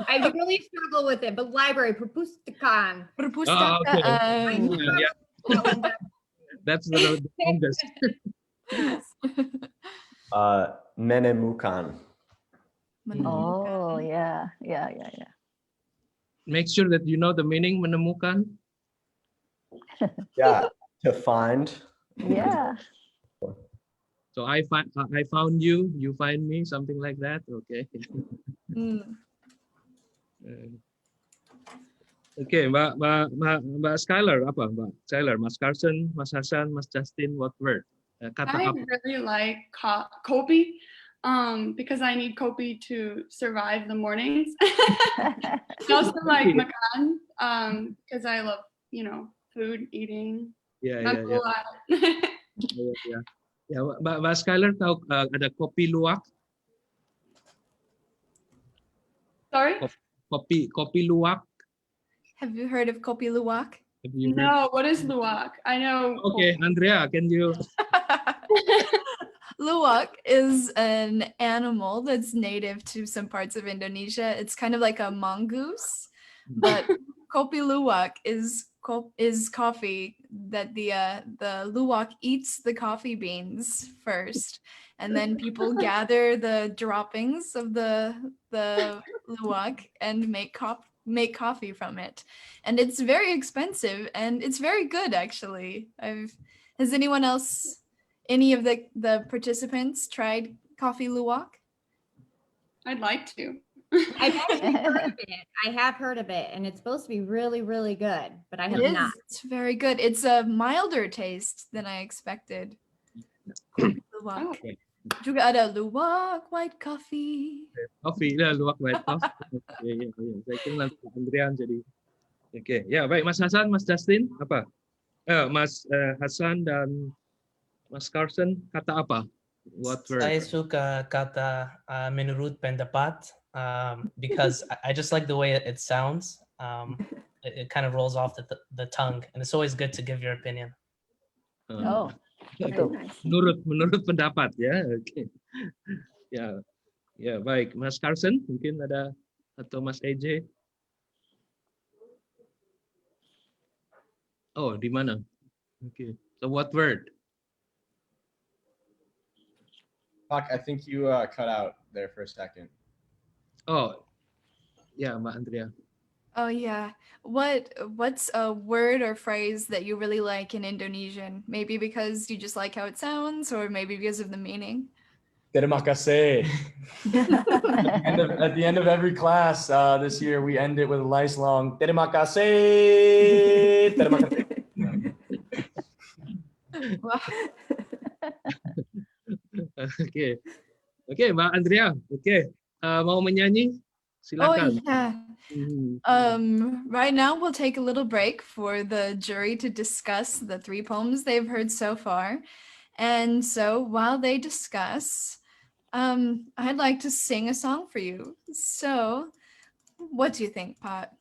[SPEAKER 11] I really struggle with it, but library, perpustakaan.
[SPEAKER 1] Perpustakaan.
[SPEAKER 3] Yeah. That's the longest.
[SPEAKER 10] Menemukan.
[SPEAKER 4] Oh, yeah.
[SPEAKER 3] Make sure that you know the meaning menemukan.
[SPEAKER 10] Yeah, to find.
[SPEAKER 4] Yeah.
[SPEAKER 3] So I found you, you find me, something like that. Okay. Okay, Mbak Skylar apa Mbak Skylar, Mas Carson, Mas Hasan, Mas Justin, what word? Kata
[SPEAKER 12] I
[SPEAKER 3] apa?
[SPEAKER 12] really like kopi because I need kopi to survive the mornings. I also like makan because I love, food, eating.
[SPEAKER 3] Yeah.
[SPEAKER 12] Yeah.
[SPEAKER 3] Ya, Mbak Skylar tahu ada kopi luwak?
[SPEAKER 12] Sorry?
[SPEAKER 3] Kopi luwak.
[SPEAKER 1] Have you heard of kopi luwak?
[SPEAKER 12] No, what is luwak? I know.
[SPEAKER 3] Okay, Andrea, can you?
[SPEAKER 1] Luwak is an animal that's native to some parts of Indonesia. It's kind of like a mongoose, but kopi luwak is is coffee, that the luwak eats the coffee beans first, and then people gather the droppings of the luwak and make coffee from it. And it's very expensive and it's very good actually. Has anyone else, any of the participants tried coffee luwak?
[SPEAKER 12] I'd like to.
[SPEAKER 11] I've actually heard of it. I have heard of it, and it's supposed to be really, really good, but I have
[SPEAKER 1] It is.
[SPEAKER 11] not.
[SPEAKER 1] It's very good. It's a milder taste than I expected. Luwak. Juga ada luwak white coffee.
[SPEAKER 3] Coffee, luwak white coffee. Ya. Saya kira nanti Andrean jadi. Oke, ya baik Mas Hasan, Mas Justin, apa? Mas Hasan dan Mas Carson, kata apa? What word?
[SPEAKER 13] Saya suka kata menurut pendapat because I just like the way it sounds. It kind of rolls off the tongue, and it's always good to give your opinion.
[SPEAKER 3] Menurut pendapat ya. Oke. Ya baik Mas Carson, mungkin ada atau Mas AJ. Oh, di mana? Okay. So what word?
[SPEAKER 8] I think you cut out there for a second.
[SPEAKER 3] Oh, yeah, Mbak Andrea.
[SPEAKER 1] Oh yeah. What's a word or phrase that you really like in Indonesian? Maybe because you just like how it sounds, or maybe because of the meaning?
[SPEAKER 6] Terima kasih. At the end of every class this year, we end it with a nice long terima kasih. Terima kasih.
[SPEAKER 3] Oke, Mbak Andrea. Oke, mau menyanyi? Silakan.
[SPEAKER 1] Oh yeah. Right now we'll take a little break for the jury to discuss the 3 poems they've heard so far. And so while they discuss, I'd like to sing a song for you. So what do you think, Pat?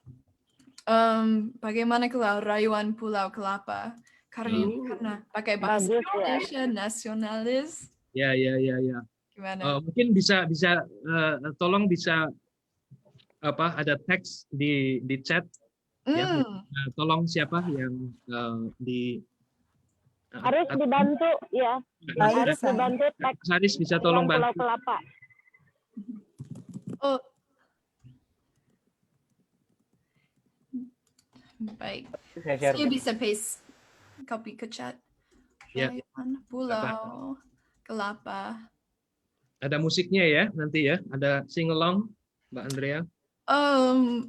[SPEAKER 1] Bagaimana kalau rayuan Pulau Kelapa? Karena pakai bahasa Indonesia nasionalis.
[SPEAKER 3] Ya.
[SPEAKER 1] Gimana?
[SPEAKER 3] Mungkin bisa tolong bisa ada teks di chat. Ya. Tolong siapa yang di
[SPEAKER 2] harus dibantu ya. Harus dibantu teks.
[SPEAKER 3] Haris bisa tolong bantu.
[SPEAKER 2] Pulau Kelapa.
[SPEAKER 1] Oh. Baik. Saya bisa paste copy ke chat.
[SPEAKER 3] Ya.
[SPEAKER 1] Pulau Kelapa.
[SPEAKER 3] Ada musiknya ya nanti ya. Ada sing along Mbak Andrea.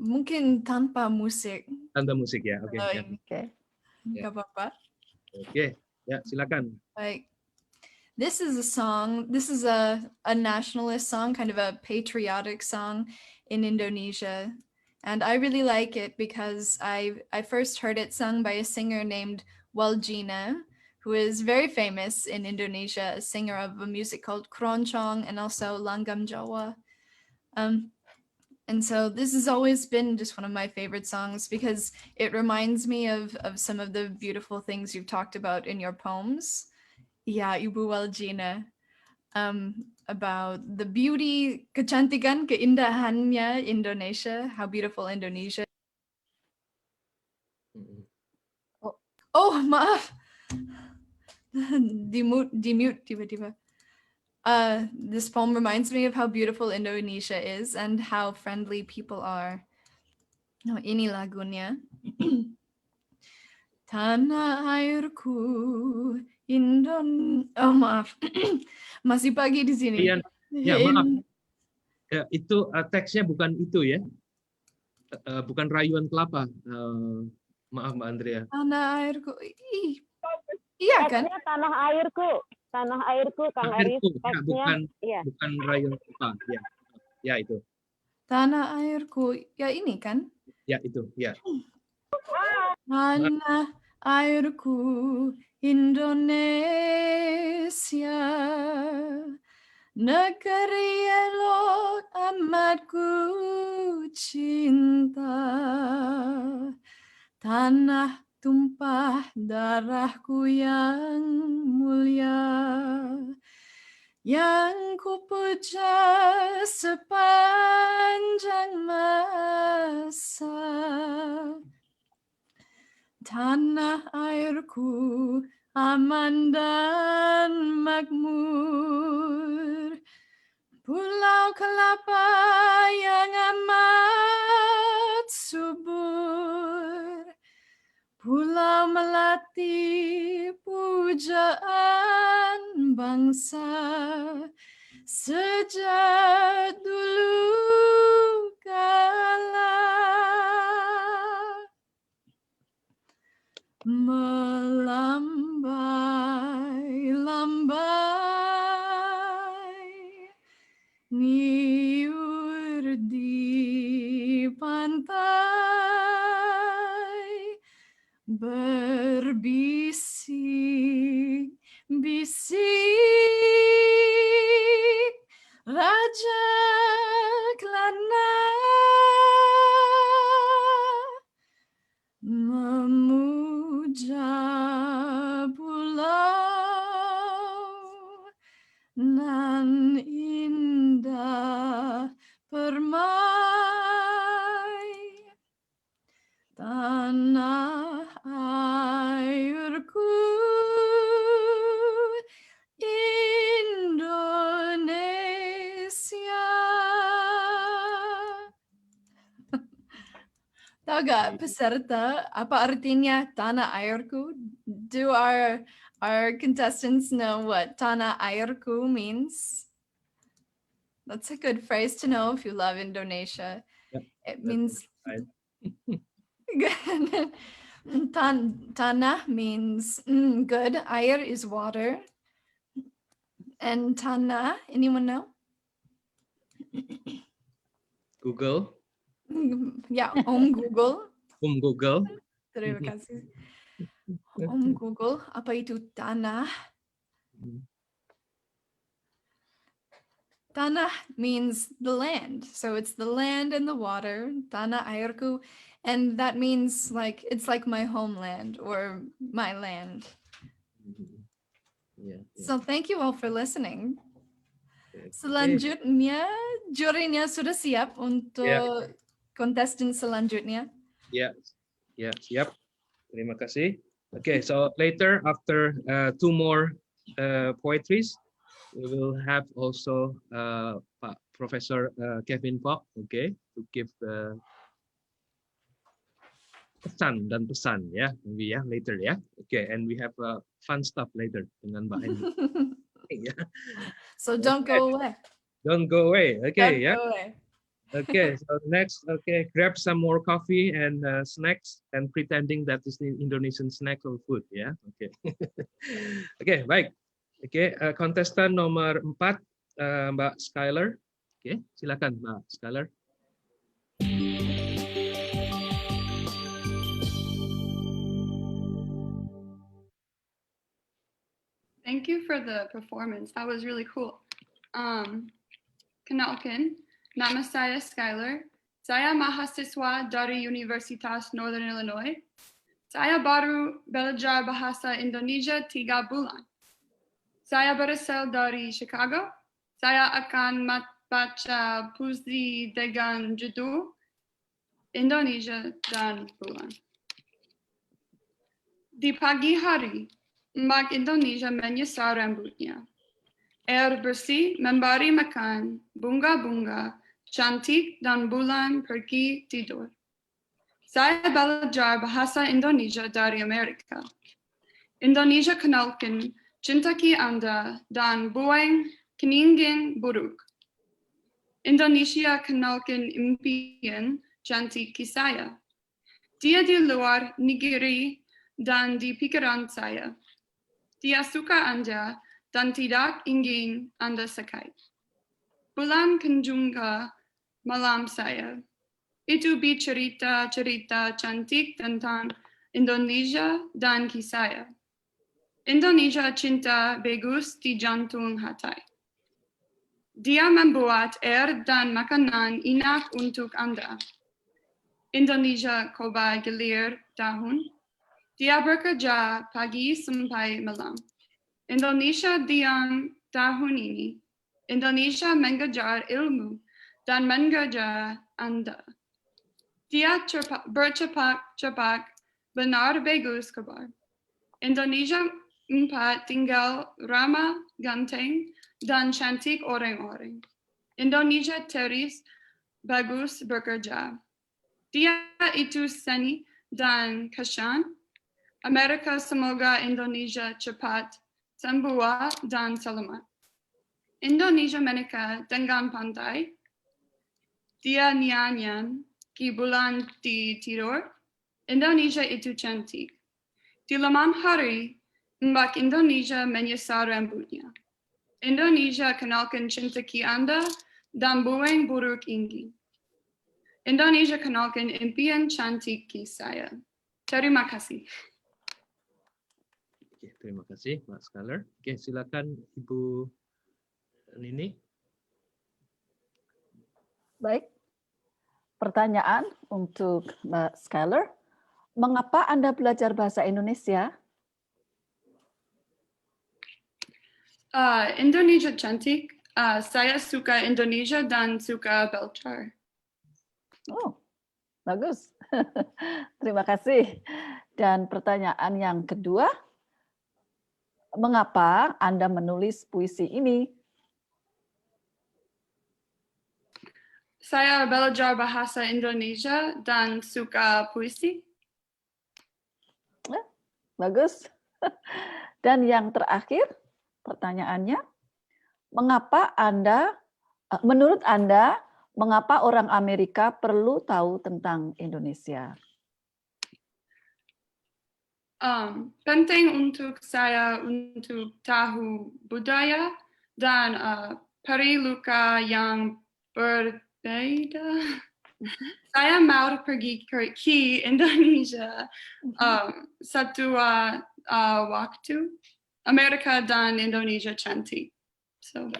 [SPEAKER 1] Mungkin tanpa musik.
[SPEAKER 3] Tanpa musik ya. Oke.
[SPEAKER 1] Nggak apa-apa.
[SPEAKER 3] Oke. Ya, silakan.
[SPEAKER 1] Like, this is a song. This is a nationalist song, kind of a patriotic song in Indonesia. And I really like it because I first heard it sung by a singer named Waljina, who is very famous in Indonesia, a singer of a music called Keroncong and also Langgam Jawa. And so this has always been just one of my favorite songs because it reminds me of some of the beautiful things you've talked about in your poems. Yeah, Ibu Waljina. About the beauty, kecantikan, keindahannya Indonesia, how beautiful Indonesia. Oh, maaf. Di-mute tiba-tiba. This poem reminds me of how beautiful Indonesia is and how friendly people are. No, ini lagunya. Tanah airku, oh maaf, masih pagi di sini.
[SPEAKER 3] Ya maaf. Ya, itu teksnya bukan itu ya, bukan rayuan kelapa. Maaf Mbak Andrea.
[SPEAKER 1] Tanah airku, iya kan?
[SPEAKER 2] Tanah airku, Kang Aris.
[SPEAKER 3] Ya, bukan rayuan kelapa. Ya itu.
[SPEAKER 1] Tanah airku, ya ini kan?
[SPEAKER 3] Ya itu, ya.
[SPEAKER 1] Tanah airku Indonesia, negeri elok amat ku cinta, tanah tumpah darahku yang mulia, yang ku puja sepanjang masa. tanah airku aman dan makmur. Pulau kelapa yang amat subur. Pulau melati pujaan bangsa sejak dulu kala. Melambai-lambai niur di pantai berbisik-bisik Raja Kelana memuja pulau nan indah permai tanah airku Indonesia. Tahu gak peserta apa artinya tanah airku? Do our contestants know what tanah airku means? That's a good phrase to know if you love Indonesia.
[SPEAKER 3] Yep,
[SPEAKER 1] It means
[SPEAKER 3] right.
[SPEAKER 1] tanah means good. Air is water. And tanah, anyone know?
[SPEAKER 3] Google.
[SPEAKER 1] Ya, Om Google.
[SPEAKER 3] Om Google.
[SPEAKER 1] Terima kasih. Om Google, apa itu tanah? Tanah means the land. So it's the land and the water, tanah airku. And that means like, it's like my homeland or my land.
[SPEAKER 3] Yeah.
[SPEAKER 1] So thank you all for listening. Selanjutnya, jurinya sudah siap untuk kontestan selanjutnya.
[SPEAKER 3] Yeah, siap. Terima kasih. Okay, so later after 2 more poetries, we will have also Pak Professor Kevin Pok, okay, to give pesan dan pesan ya, maybe ya later ya. Okay, and we have fun stuff later dengan Mbak Eni. Yeah.
[SPEAKER 1] So don't go away.
[SPEAKER 3] Don't go away. Okay,
[SPEAKER 1] Don't
[SPEAKER 3] yeah.
[SPEAKER 1] go away.
[SPEAKER 3] Okay, so next, okay, grab some more coffee and snacks and pretending that is the Indonesian snack or food, ya. Okay. Okay, baik. Okay, kontestan nomor 4, Mbak Skylar. Okay, silakan Mbak Skylar.
[SPEAKER 12] Thank you for the performance. That was really cool. Kenalkan, nama saya Skylar. Saya mahasiswa dari Universitas Northern Illinois. Saya baru belajar bahasa Indonesia 3 bulan. Saya berasal dari Chicago. Saya akan baca puisi dengan judul Indonesia dan Bulan. Di pagi hari, Mbak Indonesia menyisar rambutnya. Air bersih memberi makan bunga-bunga cantik dan bulan pergi tidur. Saya belajar bahasa Indonesia dari Amerika. Indonesia kenalkan cintaki Anda dan buang keningin buruk. Indonesia kenalkan impian cantik saya. Dia di luar negeri dan di pikiran saya. Dia suka Anda dan tidak ingin Anda sakit. Bulan kunjunga malam saya. Itu bercerita-cerita cantik tentang Indonesia dan kisah. Indonesia cinta bagus di jantung hati. Dia membuat air dan makanan enak untuk Anda. Indonesia coba gilir tahun. Dia bekerja pagi sampai malam. Indonesia diam tahun ini. Indonesia mengejar ilmu dan mengejar Anda. Dia bercepat-cepat benar bagus kabar. Indonesia 4 tinggal ramah, ganteng, dan cantik orang-orang. Indonesia terus bagus bekerja. Dia itu seni dan kasihan. Amerika semoga Indonesia cepat sembuh dan selamat. Indonesia menikah dengan pantai. Dia nyanyian di bulan di tidur. Indonesia itu cantik. Di malam hari, Mbak Indonesia menyisar rambutnya. Indonesia kenalkan cinta ki Anda dan buang buruk ingin. Indonesia kenalkan impian cantik ki saya. Terima kasih.
[SPEAKER 3] Oke, terima kasih Mbak Scholar. Oke, silakan Ibu Nini.
[SPEAKER 4] Baik. Pertanyaan untuk Mbak Scholar. Mengapa Anda belajar bahasa Indonesia?
[SPEAKER 12] Indonesia cantik. Saya suka Indonesia dan suka belajar.
[SPEAKER 4] Oh, bagus. Terima kasih. Dan pertanyaan yang kedua, mengapa Anda menulis puisi ini?
[SPEAKER 12] Saya belajar bahasa Indonesia dan suka puisi.
[SPEAKER 4] Bagus. Dan yang terakhir, pertanyaannya, menurut Anda, mengapa orang Amerika perlu tahu tentang Indonesia?
[SPEAKER 12] Penting untuk saya untuk tahu budaya dan periluka yang berbeda. Saya mau pergi ke Indonesia satu waktu. Amerika dan Indonesia cantik. So.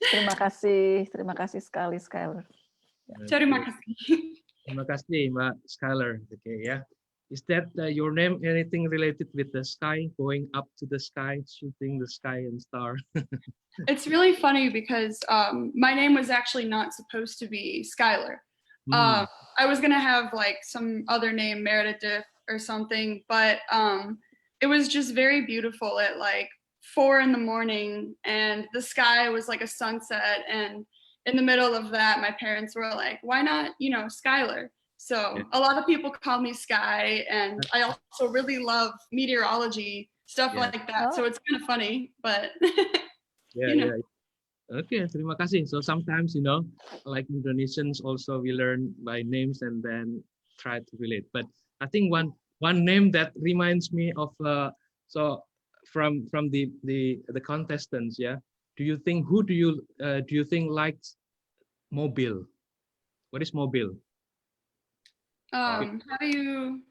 [SPEAKER 4] Terima kasih sekali Skylar.
[SPEAKER 12] Terima kasih.
[SPEAKER 3] Terima kasih Mbak Scholar. Okay, yeah. Is that your name anything related with the sky, going up to the sky, shooting the sky and star?
[SPEAKER 12] It's really funny because my name was actually not supposed to be Skylar. I was gonna have like some other name, Meredith or something, but it was just very beautiful at like 4 a.m. and the sky was like a sunset, and in the middle of that, my parents were like, "Why not, Skylar?" So a lot of people call me Sky, and I also really love meteorology, stuff like that. So it's kind of funny, but
[SPEAKER 3] Yeah. Okay, terima kasih. So sometimes, like Indonesians also we learn by names and then try to relate. But I think one name that reminds me of from the contestants, yeah. Do you think who do you think likes mobile? What is mobile?
[SPEAKER 12] how do you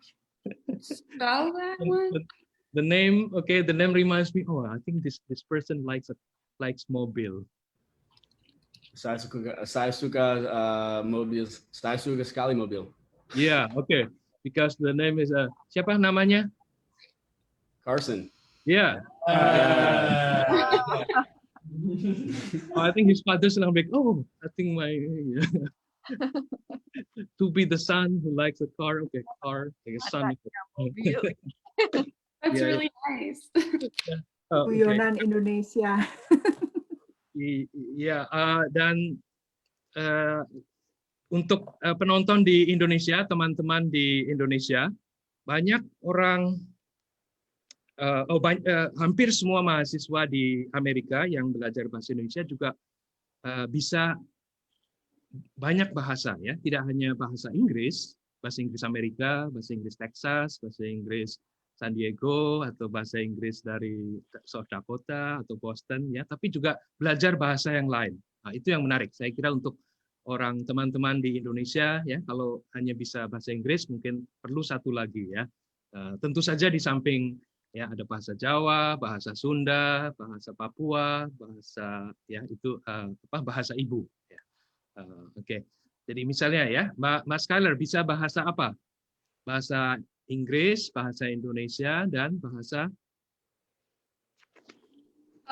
[SPEAKER 12] spell that one?
[SPEAKER 3] The name reminds me. Oh, I think this person likes mobile.
[SPEAKER 7] Saya suka mobil. Saya suka sekali mobil.
[SPEAKER 3] Yeah, okay. Because the name is siapa namanya?
[SPEAKER 7] Carson.
[SPEAKER 3] Yeah. I think his father's like, oh, I think my to be the son who likes a car. Okay, car, like a son.
[SPEAKER 12] That's really nice.
[SPEAKER 5] Guyonan Indonesia.
[SPEAKER 3] Iya, dan untuk penonton di Indonesia, teman-teman di Indonesia, banyak orang, hampir semua mahasiswa di Amerika yang belajar bahasa Indonesia juga bisa banyak bahasa, ya, tidak hanya bahasa Inggris Amerika, bahasa Inggris Texas, bahasa Inggris San Diego, atau bahasa Inggris dari South Dakota atau Boston, ya, tapi juga belajar bahasa yang lain. Nah, itu yang menarik. Saya kira untuk teman-teman di Indonesia, ya, kalau hanya bisa bahasa Inggris, mungkin perlu satu lagi, ya. Tentu saja di samping ya ada bahasa Jawa, bahasa Sunda, bahasa Papua, bahasa bahasa ibu. Ya. Oke. Jadi misalnya ya, Mbak Skylar bisa bahasa apa? Bahasa Inggris, bahasa Indonesia, dan bahasa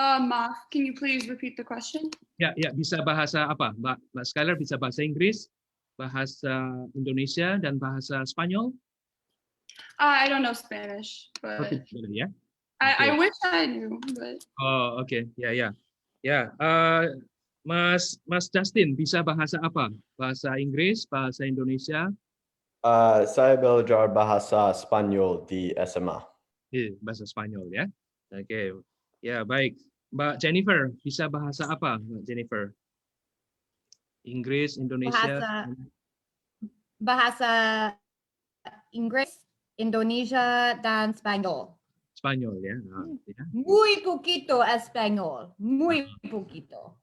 [SPEAKER 12] Maaf, can you please repeat the question?
[SPEAKER 3] Ya, bisa bahasa apa? Mbak Skylar bisa bahasa Inggris, bahasa Indonesia, dan bahasa Spanyol?
[SPEAKER 12] I don't know Spanish, but
[SPEAKER 3] Yeah.
[SPEAKER 12] I
[SPEAKER 3] Okay.
[SPEAKER 12] wish I knew. But
[SPEAKER 3] Oh, okay. Ya. Mas Justin bisa bahasa apa? Bahasa Inggris, bahasa Indonesia?
[SPEAKER 10] Saya belajar bahasa Spanyol di SMA.
[SPEAKER 3] Bahasa Spanyol ya. Oke. Ya, baik. Mbak Jennifer, bisa bahasa apa, Mbak Jennifer? Inggris, Indonesia?
[SPEAKER 11] Bahasa Inggris, Indonesia, dan Spanyol.
[SPEAKER 3] Spanyol ya. Ya.
[SPEAKER 11] Muy poquito español, muy poquito.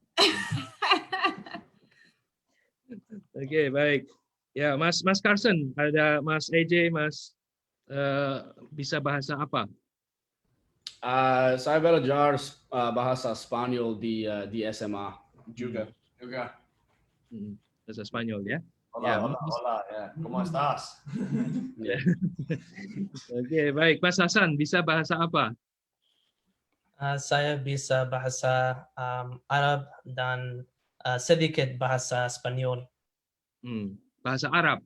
[SPEAKER 3] Oke, baik. Ya, Mas Carson, ada Mas AJ, bisa bahasa apa?
[SPEAKER 7] Saya belajar bahasa Spanyol di SMA juga.
[SPEAKER 3] Bahasa Spanyol ya.
[SPEAKER 6] Hola, ya. ¿Cómo estás?
[SPEAKER 3] Oke, baik. Mas Hasan, bisa bahasa apa?
[SPEAKER 13] Saya bisa bahasa Arab dan sedikit bahasa Spanyol.
[SPEAKER 3] Bahasa Arab?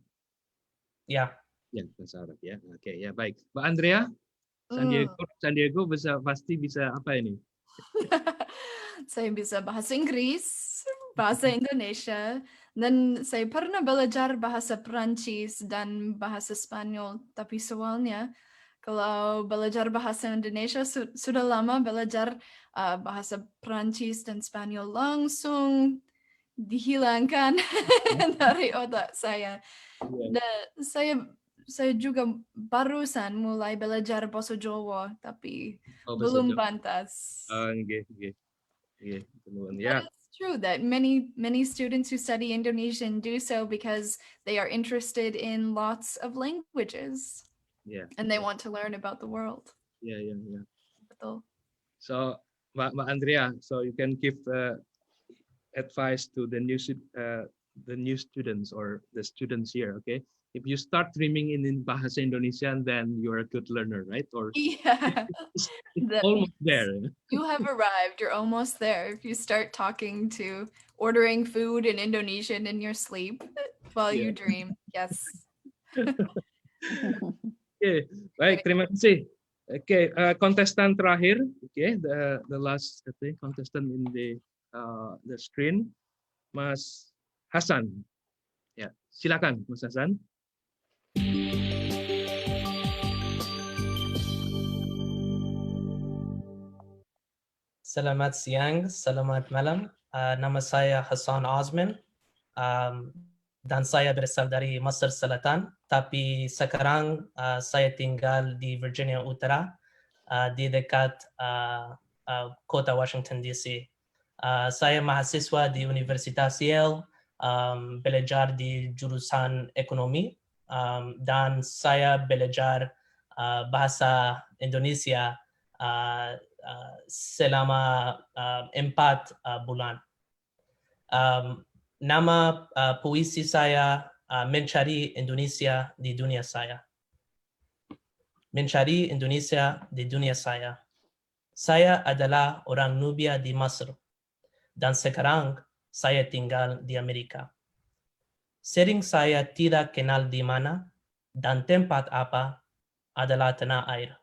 [SPEAKER 13] Ya.
[SPEAKER 3] Ya, bahasa Arab ya. Oke, ya baik. Mbak Andrea, San Diego pasti bisa apa ini?
[SPEAKER 1] Saya bisa bahasa Inggris, bahasa Indonesia, dan saya pernah belajar bahasa Perancis dan bahasa Spanyol. Tapi soalnya kalau belajar bahasa Indonesia sudah lama belajar bahasa Perancis dan Spanyol langsung dihilangkan dari otak saya. Dan saya juga barusan mulai belajar bahasa Jawa, tapi belum pantas.
[SPEAKER 3] Yeah.
[SPEAKER 1] But it's true that many students who study Indonesian do so because they are interested in lots of languages.
[SPEAKER 3] Yeah.
[SPEAKER 1] And they want to learn about the world.
[SPEAKER 3] Yeah.
[SPEAKER 1] Betul.
[SPEAKER 3] So, Mbak Andrea, so you can give advice to the new students or the students here, okay? If you start dreaming in Bahasa Indonesia, then you're a good learner, right? Or
[SPEAKER 1] yeah,
[SPEAKER 3] it's almost there.
[SPEAKER 1] You have arrived. You're almost there. If you start ordering food in Indonesian in your sleep while you dream, yes.
[SPEAKER 3] Oke, baik, terima kasih. Oke, kontestan terakhir, the last contestant in the screen, Mas Hasan. Ya, silakan, Mas Hasan.
[SPEAKER 13] Selamat siang, selamat malam. Nama saya Hasan Azmin dan saya berasal dari Mesir Selatan, tapi sekarang saya tinggal di Virginia Utara, di dekat kota Washington DC. Saya mahasiswa di Universitas Yale, belajar di jurusan ekonomi, dan saya belajar bahasa Indonesia selama 4 bulan. Nama puisi saya Mencari Indonesia di Dunia Saya. Mencari Indonesia di dunia saya. Saya adalah orang Nubia di Mesir, dan sekarang saya tinggal di Amerika. Sering saya tidak kenal di mana dan tempat apa adalah tanah air.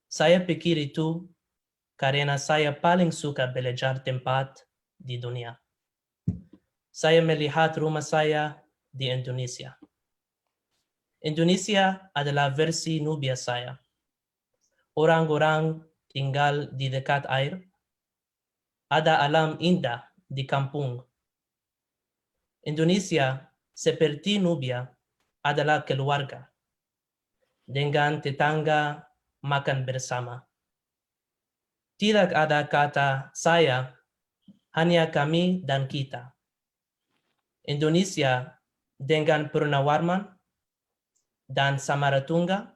[SPEAKER 13] Saya pikir itu karena saya paling suka belajar tempat di dunia. Saya melihat rumah saya di Indonesia. Indonesia adalah versi Nubia saya. Orang-orang tinggal di dekat air. Ada alam indah di kampung. Indonesia seperti Nubia adalah keluarga. Dengan tetangga makan bersama. Tidak ada kata saya, hanya kami dan kita. Indonesia dengan Purnawarman dan Samaratunga,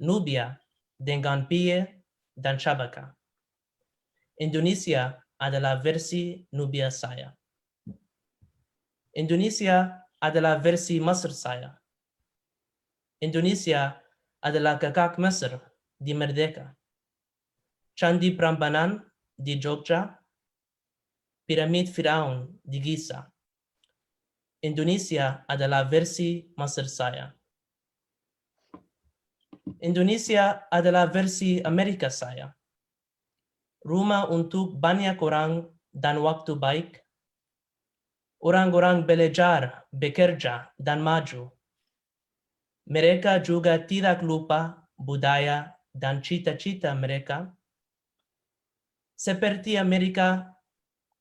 [SPEAKER 13] Nubia dengan Piye dan Shabaka. Indonesia adalah versi Nubia saya. Indonesia adalah versi Mesir saya. Indonesia adalah kakak Mesir di Merdeka. Candi Prambanan di Jogja, Piramid Firaun di Giza. Indonesia adalah versi Mesir saya. Indonesia adalah versi Amerika saya. Rumah untuk banyak orang dan waktu baik. Orang-orang belajar, bekerja, dan maju. Mereka juga tidak lupa budaya dan cita-cita mereka. Seperti Amerika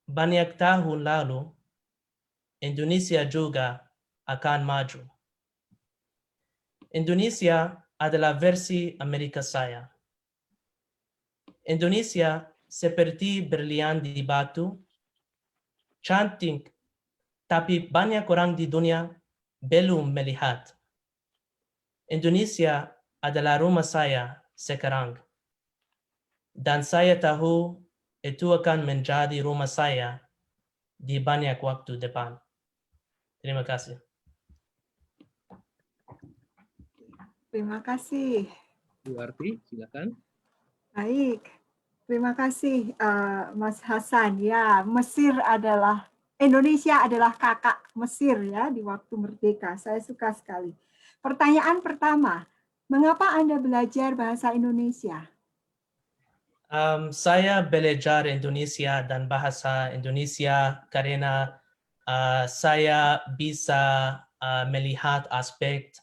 [SPEAKER 13] banyak tahun lalu, Indonesia juga akan maju. Indonesia adalah versi Amerika saya. Indonesia seperti berlian di batu, cantik, tapi banyak orang di dunia belum melihat. Indonesia adalah rumah saya sekarang. Dan saya tahu itu akan menjadi rumah saya di banyak waktu depan. Terima kasih.
[SPEAKER 5] Terima kasih.
[SPEAKER 3] Bu Arti, silakan.
[SPEAKER 5] Baik, terima kasih Mas Hasan. Ya, Indonesia adalah kakak Mesir ya di waktu merdeka. Saya suka sekali. Pertanyaan pertama, mengapa Anda belajar bahasa Indonesia?
[SPEAKER 13] Saya belajar Indonesia dan bahasa Indonesia karena saya bisa melihat aspek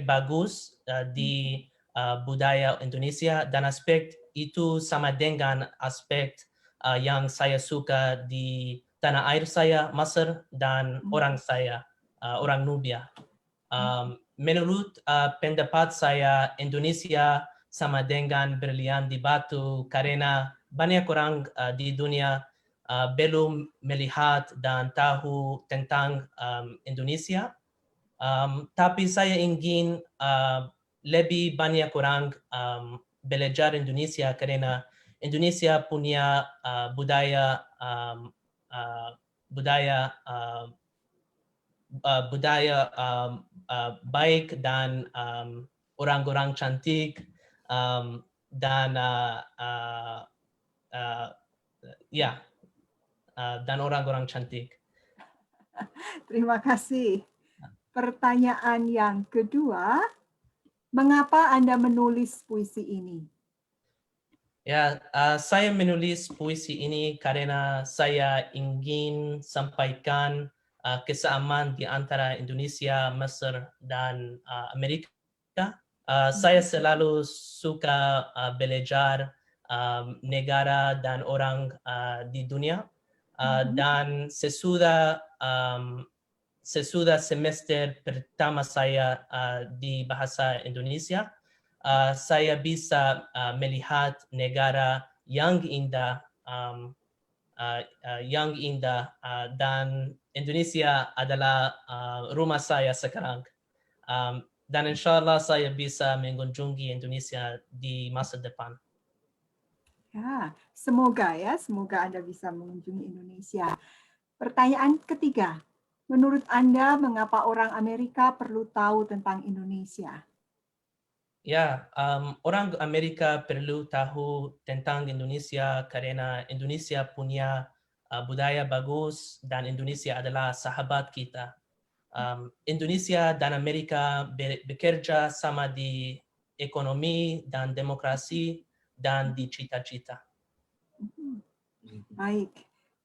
[SPEAKER 13] bagus di budaya Indonesia, dan aspek itu sama dengan aspek yang saya suka di tanah air saya, Mesir, dan orang saya, orang Nubia. Menurut pendapat saya, Indonesia sama dengan berlian di batu karena banyak orang di dunia belum melihat dan tahu tentang Indonesia. Tapi saya ingin lebih banyak orang belajar Indonesia karena Indonesia punya budaya baik dan orang-orang cantik dan dan orang-orang cantik.
[SPEAKER 5] Terima kasih. Pertanyaan yang kedua, mengapa Anda menulis puisi ini?
[SPEAKER 13] Ya, saya menulis puisi ini karena saya ingin sampaikan kesamaan di antara Indonesia, Mesir, dan Amerika. Saya selalu suka belajar negara dan orang di dunia, dan sesudah semester pertama saya di bahasa Indonesia, saya bisa melihat negara yang indah, dan Indonesia adalah rumah saya sekarang. Dan insya Allah saya bisa mengunjungi Indonesia di masa depan.
[SPEAKER 5] Ya, semoga Anda bisa mengunjungi Indonesia. Pertanyaan ketiga, menurut Anda mengapa orang Amerika perlu tahu tentang Indonesia?
[SPEAKER 13] Ya, orang Amerika perlu tahu tentang Indonesia karena Indonesia punya budaya bagus dan Indonesia adalah sahabat kita. Indonesia dan Amerika bekerja sama di ekonomi dan demokrasi dan di cita-cita.
[SPEAKER 5] Baik,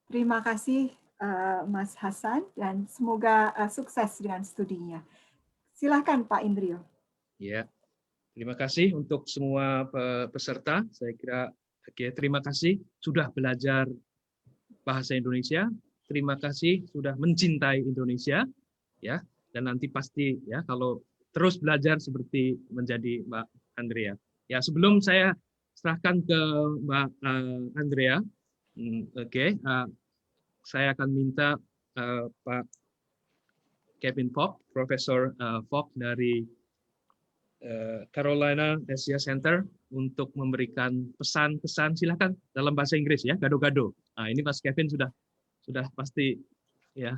[SPEAKER 5] terima kasih Mas Hasan dan semoga sukses dengan studinya. Silakan Pak Indrio.
[SPEAKER 3] Ya, terima kasih untuk semua peserta. Saya kira terima kasih sudah belajar bahasa Indonesia. Terima kasih sudah mencintai Indonesia, ya. Dan nanti pasti ya kalau terus belajar seperti menjadi Mbak Andrea. Ya, sebelum saya serahkan ke Mbak Andrea, saya akan minta Pak Kevin Fogg, Profesor Fogg dari Carolina Asia Center untuk memberikan pesan-pesan. Silakan dalam bahasa Inggris ya, gado-gado. Nah, ini Mas Kevin sudah pasti ya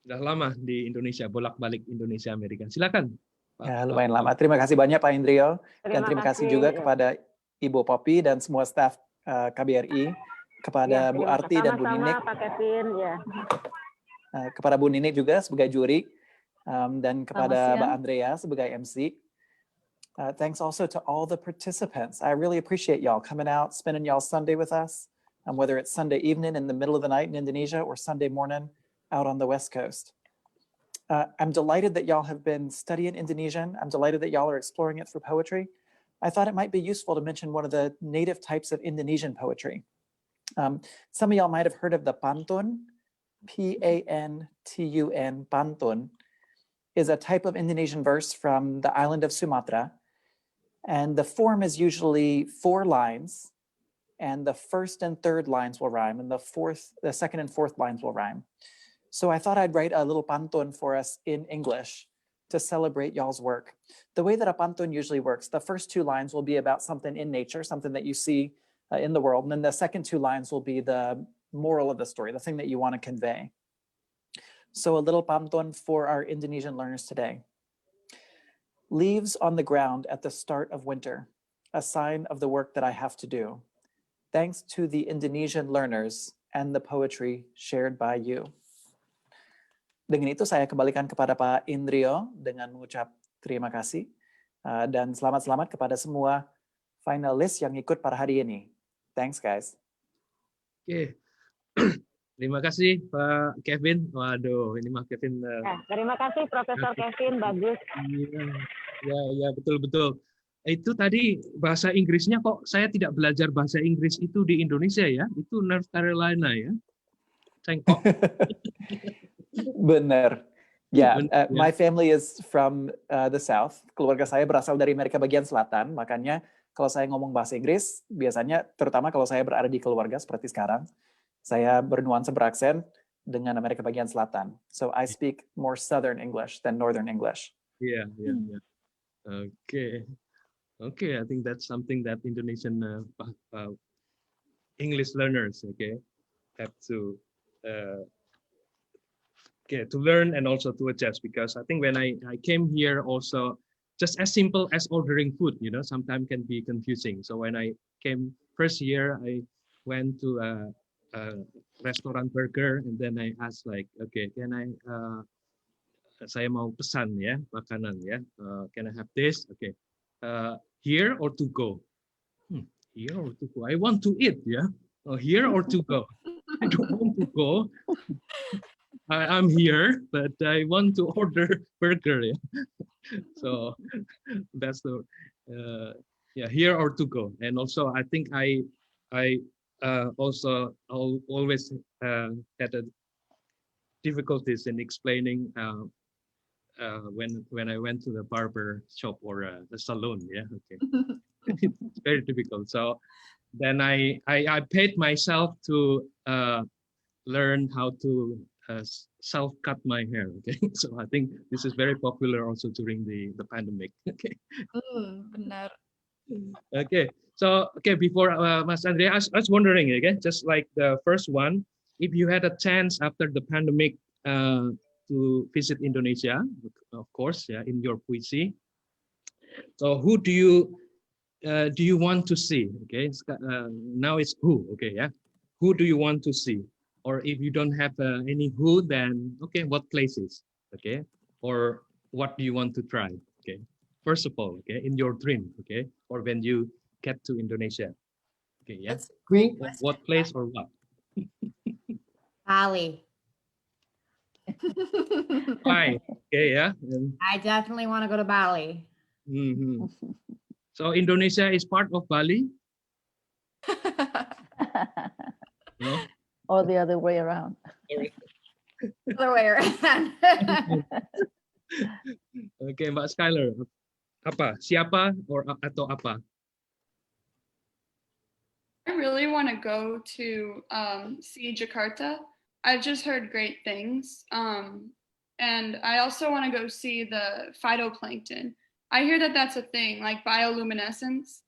[SPEAKER 3] sudah lama di Indonesia, bolak-balik Indonesia Amerika. Silakan. Pak.
[SPEAKER 14] Ya, lumayan lama. Terima kasih banyak Pak Indrio, dan terima kasih juga kepada Ibu Poppy dan semua staf KBRI, kepada Bu Arti dan Bu Ninik,
[SPEAKER 2] Pak Kevin, ya.
[SPEAKER 14] Kepada Bu Ninik juga sebagai juri, dan kepada Mbak Andrea sebagai MC. Thanks also to all the participants. I really appreciate y'all coming out, spending y'all Sunday with us, whether it's Sunday evening in the middle of the night in Indonesia or Sunday morning out on the West Coast. I'm delighted that y'all have been studying Indonesian. I'm delighted that y'all are exploring it through poetry. I thought it might be useful to mention one of the native types of Indonesian poetry. Some of y'all might have heard of the pantun, P-A-N-T-U-N, pantun, is a type of Indonesian verse from the island of Sumatra. And the form is usually 4 lines, and the first and third lines will rhyme, and the second and fourth lines will rhyme. So I thought I'd write a little pantun for us in English to celebrate y'all's work. The way that a pantun usually works, the first 2 lines will be about something in nature, something that you see in the world, and then the second 2 lines will be the moral of the story, the thing that you want to convey. So a little pantun for our Indonesian learners today. Leaves on the ground at the start of winter, a sign of the work that I have to do. Thanks to the Indonesian learners and the poetry shared by you. Dengan itu saya kembalikan kepada Pak Indrio dengan mengucap terima kasih dan selamat-selamat kepada semua finalis yang ikut pada hari ini. Thanks guys.
[SPEAKER 3] Oke. Terima kasih Pak Kevin. Waduh, ini mah Kevin.
[SPEAKER 2] Terima kasih Profesor Kevin, bagus.
[SPEAKER 3] Ya, betul-betul. Itu tadi bahasa Inggrisnya kok saya tidak belajar bahasa Inggris itu di Indonesia ya? Itu North Carolina ya? Cengkok.
[SPEAKER 14] Benar. Yeah, my family is from the South. Keluarga saya berasal dari Amerika bagian selatan, makanya kalau saya ngomong bahasa Inggris, biasanya terutama kalau saya berada di keluarga seperti sekarang, saya bernuansa beraksen dengan Amerika bagian selatan. So I speak more Southern English than Northern English.
[SPEAKER 3] Yeah. Okay, I think that's something that Indonesian English learners have to learn and also to adjust, because I think when I came here also, just as simple as ordering food, sometimes can be confusing. So when I came first year, I went to a restaurant burger, and then I asked okay, can I saya mau pesan ya makanan ya, can I have this? Okay, here or to go? Here or to go? I want to eat, yeah. Here or to go? I don't want to go. I'm here, but I want to order burger. Yeah? So that's the here or to go. And also I think I also always had difficulties in explaining when I went to the barber shop or the salon. Yeah, okay. It's very difficult. So then I paid myself to learn how to self-cut my hair. Okay, so I think this is very popular also during the pandemic. Okay.
[SPEAKER 1] Benar.
[SPEAKER 3] Okay, so before Mas Andrea, I was wondering again, just like the first one, if you had a chance after the pandemic to visit Indonesia, of course, yeah, in your puisi. So who do you want to see? Okay, now it's who. Okay, yeah, who do you want to see? Or if you don't have any who, then okay, what places? Okay, or what do you want to try? Okay. First of all, okay, in your dream, okay, or when you get to Indonesia, okay, yeah.
[SPEAKER 1] That's a great question.
[SPEAKER 3] What place or what?
[SPEAKER 11] Bali.
[SPEAKER 3] Why? Okay, yeah.
[SPEAKER 11] I definitely want to go to Bali.
[SPEAKER 3] Mm-hmm. So Indonesia is part of Bali? No?
[SPEAKER 4] Or the other way around.
[SPEAKER 11] Other way around.
[SPEAKER 3] Okay, Mbak Skylar. Apa? Siapa or atau apa?
[SPEAKER 12] I really want to go to see Jakarta. I've just heard great things. And I also want to go see the phytoplankton. I hear that that's a thing, like bioluminescence.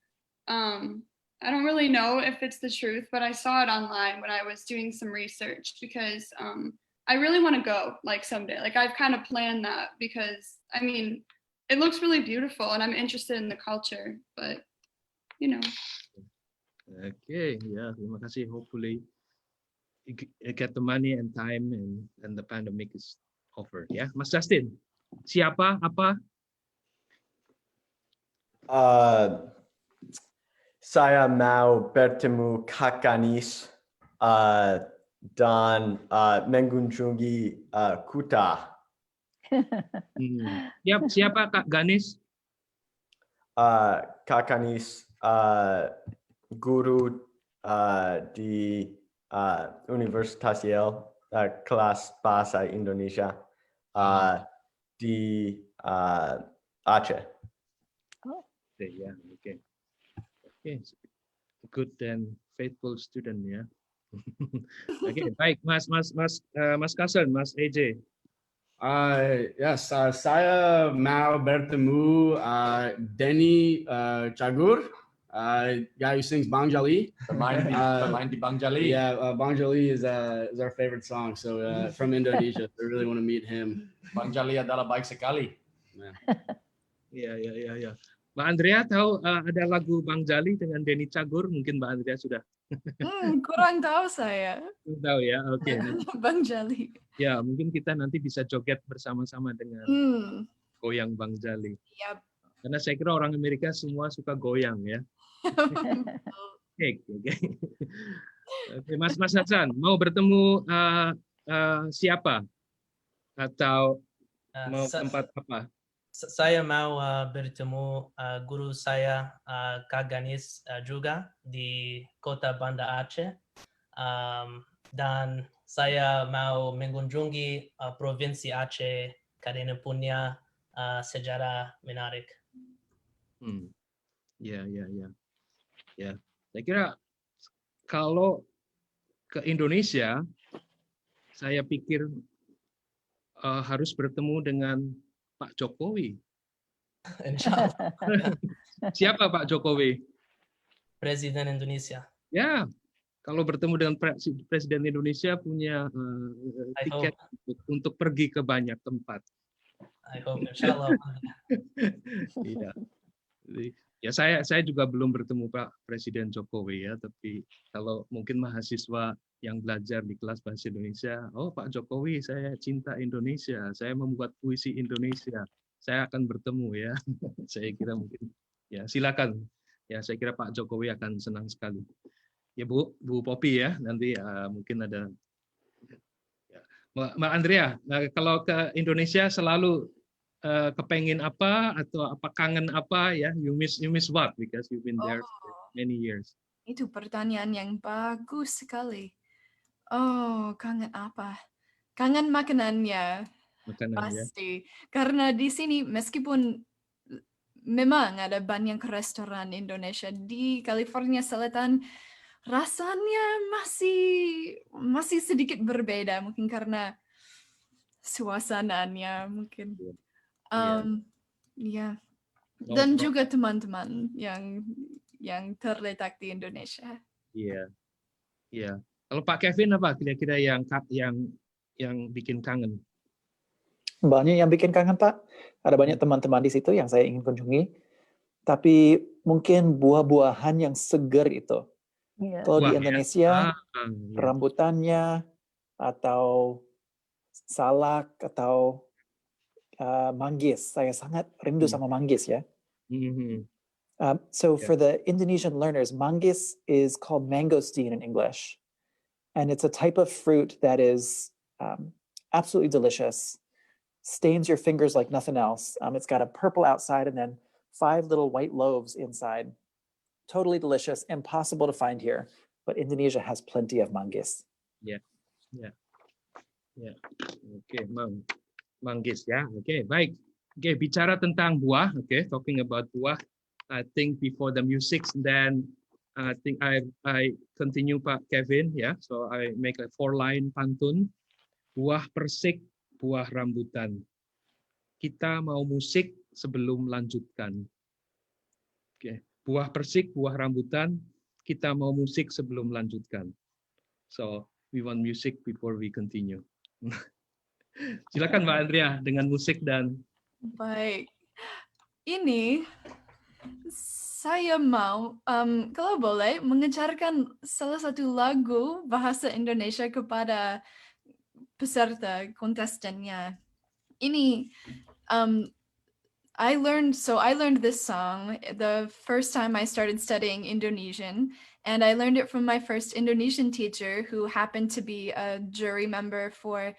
[SPEAKER 12] I don't really know if it's the truth, but I saw it online when I was doing some research, because I really want to go like someday. Like I've kind of planned that, because I mean, it looks really beautiful and I'm interested in the culture, but
[SPEAKER 3] Okay, yeah, terima kasih. Hopefully you get the money and time and the pandemic is over. Yeah, Mas Justin, siapa, apa?
[SPEAKER 10] Saya mau bertemu Kakanis dan mengunjungi Kuta.
[SPEAKER 3] Siapa Kak Ganis?
[SPEAKER 10] Kakanis guru di Universitas Yale, kelas Bahasa Indonesia di Aceh.
[SPEAKER 3] Okay. Good and faithful student ya. Oke, baik Mas Kasen, Mas AJ.
[SPEAKER 7] Yes, saya mau bertemu Denny Cagur, guy who sings Bang Jali.
[SPEAKER 6] Pemain di Bang Jali.
[SPEAKER 7] Yeah, Bang Jali is our favorite song. So from Indonesia, I really want to meet him.
[SPEAKER 6] Bang Jali adalah baik sekali.
[SPEAKER 3] Iya. Mbak Andrea tahu ada lagu Bang Jali dengan Denny Cagur? Mungkin Mbak Andrea sudah.
[SPEAKER 1] Kurang tahu saya.
[SPEAKER 3] Tahu ya, oke.
[SPEAKER 1] Bang Jali.
[SPEAKER 3] Ya, mungkin kita nanti bisa joget bersama-sama dengan goyang Bang Jali.
[SPEAKER 1] Yep.
[SPEAKER 3] Karena saya kira orang Amerika semua suka goyang ya. Oke. Oke, Mas Hasan, mau bertemu siapa? Atau mau tempat apa?
[SPEAKER 13] Saya mau bertemu guru saya Kak Ganis juga di kota Banda Aceh, dan saya mau mengunjungi provinsi Aceh karena punya sejarah menarik.
[SPEAKER 3] Ya. Saya kira kalau ke Indonesia, saya pikir harus bertemu dengan Pak Jokowi.
[SPEAKER 13] Insya Allah.
[SPEAKER 3] Siapa Pak Jokowi?
[SPEAKER 13] Presiden Indonesia.
[SPEAKER 3] Ya, kalau bertemu dengan Presiden Indonesia punya tiket untuk pergi ke banyak tempat.
[SPEAKER 13] I hope, insya Allah.
[SPEAKER 3] Iya. Ya saya juga belum bertemu Pak Presiden Jokowi ya, tapi kalau mungkin mahasiswa yang belajar di kelas bahasa Indonesia, oh Pak Jokowi, saya cinta Indonesia, saya membuat puisi Indonesia, saya akan bertemu ya. Saya kira mungkin ya silakan. Ya saya kira Pak Jokowi akan senang sekali. Ya Bu Poppy ya, nanti mungkin ada. Ya. Mbak Andrea, kalau ke Indonesia selalu kepengin apa atau apa kangen apa ya? You miss what because you've been there for many years.
[SPEAKER 1] Itu pertanyaan yang bagus sekali. Oh, kangen apa? Kangen makanannya. Pasti. Karena di sini meskipun memang ada banyak restoran Indonesia di California Selatan, rasanya masih sedikit berbeda, mungkin karena suasananya mungkin. Ya. Dan juga teman-teman yang terletak di Indonesia.
[SPEAKER 3] Iya. Kalau Pak Kevin apa kira-kira yang bikin kangen?
[SPEAKER 14] Banyak yang bikin kangen, Pak. Ada banyak teman-teman di situ yang saya ingin kunjungi. Tapi mungkin buah-buahan yang segar itu. Kalau di Indonesia, rambutannya atau salak atau manggis. Saya sangat rindu sama manggis ya. So for the Indonesian learners, manggis is called mangosteen in English. And it's a type of fruit that is absolutely delicious. Stains your fingers like nothing else. It's got a purple outside and then 5 little white loaves inside. Totally delicious, impossible to find here. But Indonesia has plenty of manggis.
[SPEAKER 3] Yeah. Oke, manggis ya. Oke, baik. Oke, bicara tentang buah. Oke, talking about buah. I think before the music, then I think I continue Pak Kevin ya. So I make a 4-line pantun. Buah persik, buah rambutan. Kita mau musik sebelum lanjutkan. Oke, buah persik, buah rambutan. Kita mau musik sebelum lanjutkan. So we want music before we continue. Silakan Mbak Andrea dengan musik dan.
[SPEAKER 1] Baik. Ini saya mau, kalau boleh, mengajarkan salah satu lagu bahasa Indonesia kepada peserta kontestannya. Ini I learned this song the first time I started studying Indonesian, and I learned it from my first Indonesian teacher who happened to be a jury member for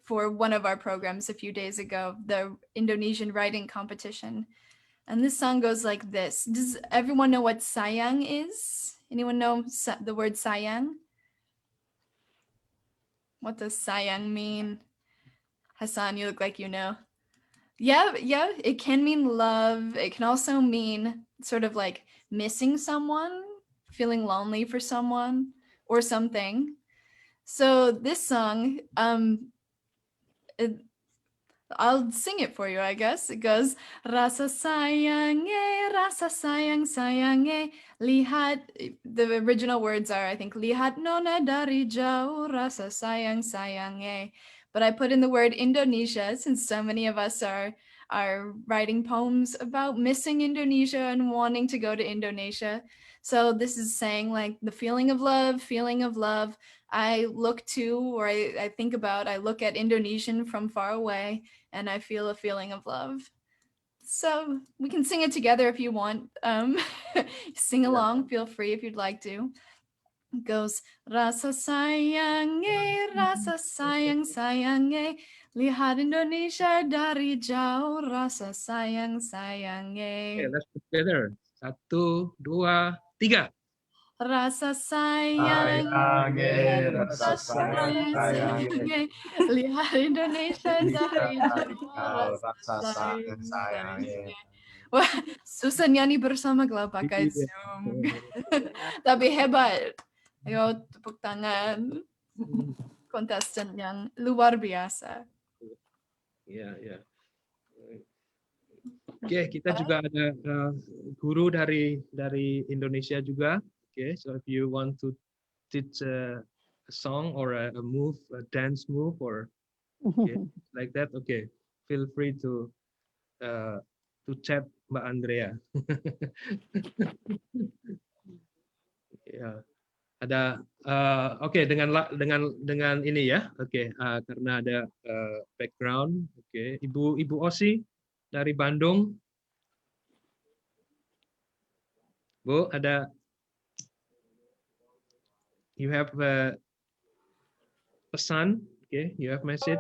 [SPEAKER 1] one of our programs a few days ago, the Indonesian writing competition. And this song goes like this. Does everyone know what sayang is? Anyone know the word sayang? What does sayang mean? Hassan, you look like you know. Yeah, it can mean love. It can also mean sort of like missing someone, feeling lonely for someone or something. So this song, I'll sing it for you, I guess. It goes, rasa sayang sayang lihat. The original words are, I think, lihat nona dari jauh, rasa sayang But I put in the word Indonesia since so many of us are writing poems about missing Indonesia and wanting to go to Indonesia. So this is saying like the feeling of love. I look to, or I think about, I look at Indonesian from far away and I feel a feeling of love. So we can sing it together if you want. Sing along, feel free if you'd like to. It goes, rasa sayang lihat Indonesia dari jauh, rasa sayang
[SPEAKER 3] Okay, let's put together. 1, 2, 3.
[SPEAKER 1] Rasa sayang,
[SPEAKER 6] rasa sayang,
[SPEAKER 1] lihat Indonesia dari jauh,
[SPEAKER 6] rasa sayang.
[SPEAKER 1] Wah, susah nyanyi bersama kalau pakai
[SPEAKER 3] Iya.
[SPEAKER 1] Zoom. Tapi hebat. Ayo tepuk tangan. Kontestan yang luar biasa.
[SPEAKER 3] Iya, iya. Oke, kita juga ada guru dari Indonesia juga. Okay, so if you want to teach a song or a move, a dance move, or like that, okay, feel free to chat Mbak Andrea. Ya, ada oke, dengan ini ya, oke, karena ada background, oke, Ibu Osi dari Bandung, Bu, ada. You have a pesan, okay? You have message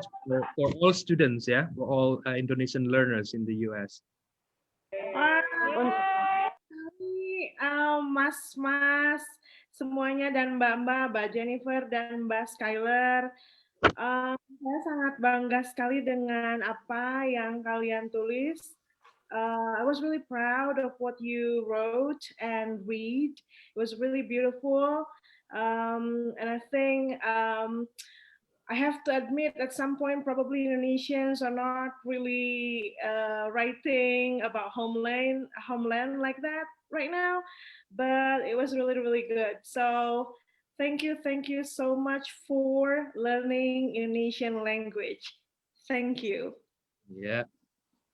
[SPEAKER 3] for all students, yeah, for all Indonesian learners in the US.
[SPEAKER 15] Mas-mas semuanya dan mbak-mbak, Mbak Jennifer dan Mbak Skyler, saya sangat bangga sekali dengan apa yang kalian tulis. I was really proud of what you wrote and read. It was really beautiful. And I think I have to admit at some point probably Indonesians are not really writing about homeland like that right now, but it was really, really good. So thank you so much for learning Indonesian language. Thank you.
[SPEAKER 3] Ya,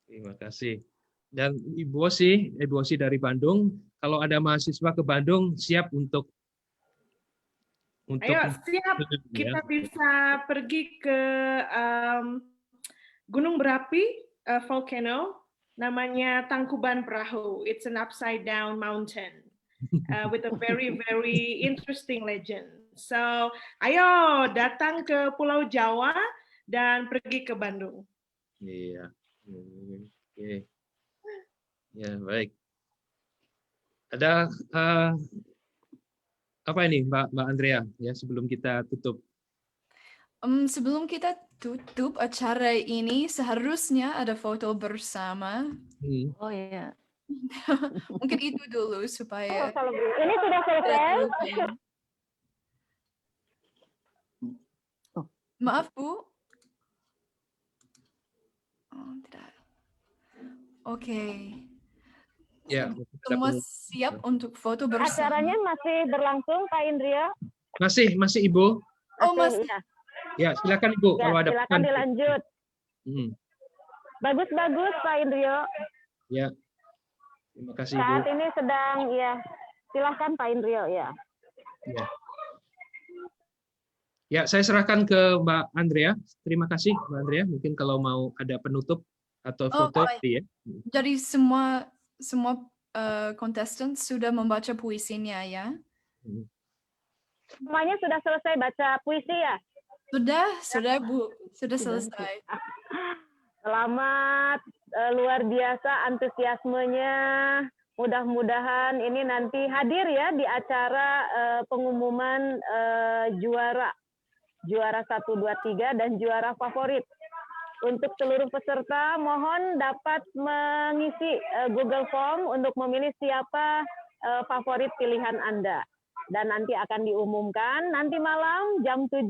[SPEAKER 3] terima kasih. Dan Ibu Osi dari Bandung, kalau ada mahasiswa ke Bandung siap untuk
[SPEAKER 15] Ayo, siap. Kita bisa pergi ke gunung berapi, volcano, namanya Tangkuban Perahu. It's an upside down mountain with a very, very interesting legend. So, ayo datang ke Pulau Jawa dan pergi ke Bandung.
[SPEAKER 3] Iya. Oke. Ya, baik. Ada apa ini Mbak Andrea ya sebelum kita tutup?
[SPEAKER 1] Sebelum kita tutup acara ini seharusnya ada foto bersama.
[SPEAKER 4] Oh ya.
[SPEAKER 1] Mungkin itu dulu supaya
[SPEAKER 2] ini sudah selesai.
[SPEAKER 1] Maaf Bu. Oh, tidak. Oke.
[SPEAKER 3] Ya,
[SPEAKER 1] semua siap untuk foto bersama.
[SPEAKER 2] Acaranya masih berlangsung Pak Indrio?
[SPEAKER 3] Masih Ibu.
[SPEAKER 1] Oh masih.
[SPEAKER 3] Ya, silakan Ibu kalau ada
[SPEAKER 2] silakan dilanjut. Bagus Pak Indrio.
[SPEAKER 3] Ya. Terima kasih Ibu.
[SPEAKER 2] Saat ini sedang ya. Silakan Pak Indrio ya.
[SPEAKER 3] Ya. Ya, saya serahkan ke Mbak Andrea. Terima kasih Mbak Andrea. Mungkin kalau mau ada penutup atau
[SPEAKER 1] Oh,
[SPEAKER 3] foto
[SPEAKER 1] baik.
[SPEAKER 3] ya.
[SPEAKER 1] Jadi semua kontestan sudah membaca puisinya ya?
[SPEAKER 2] Semuanya sudah selesai baca puisi ya?
[SPEAKER 1] Sudah Bu, sudah selesai.
[SPEAKER 2] Selamat, luar biasa antusiasmenya. Mudah-mudahan ini nanti hadir ya di acara pengumuman juara 1, 2, 3 dan juara favorit. Untuk seluruh peserta mohon dapat mengisi Google Form untuk memilih siapa favorit pilihan Anda. Dan nanti akan diumumkan nanti malam jam 7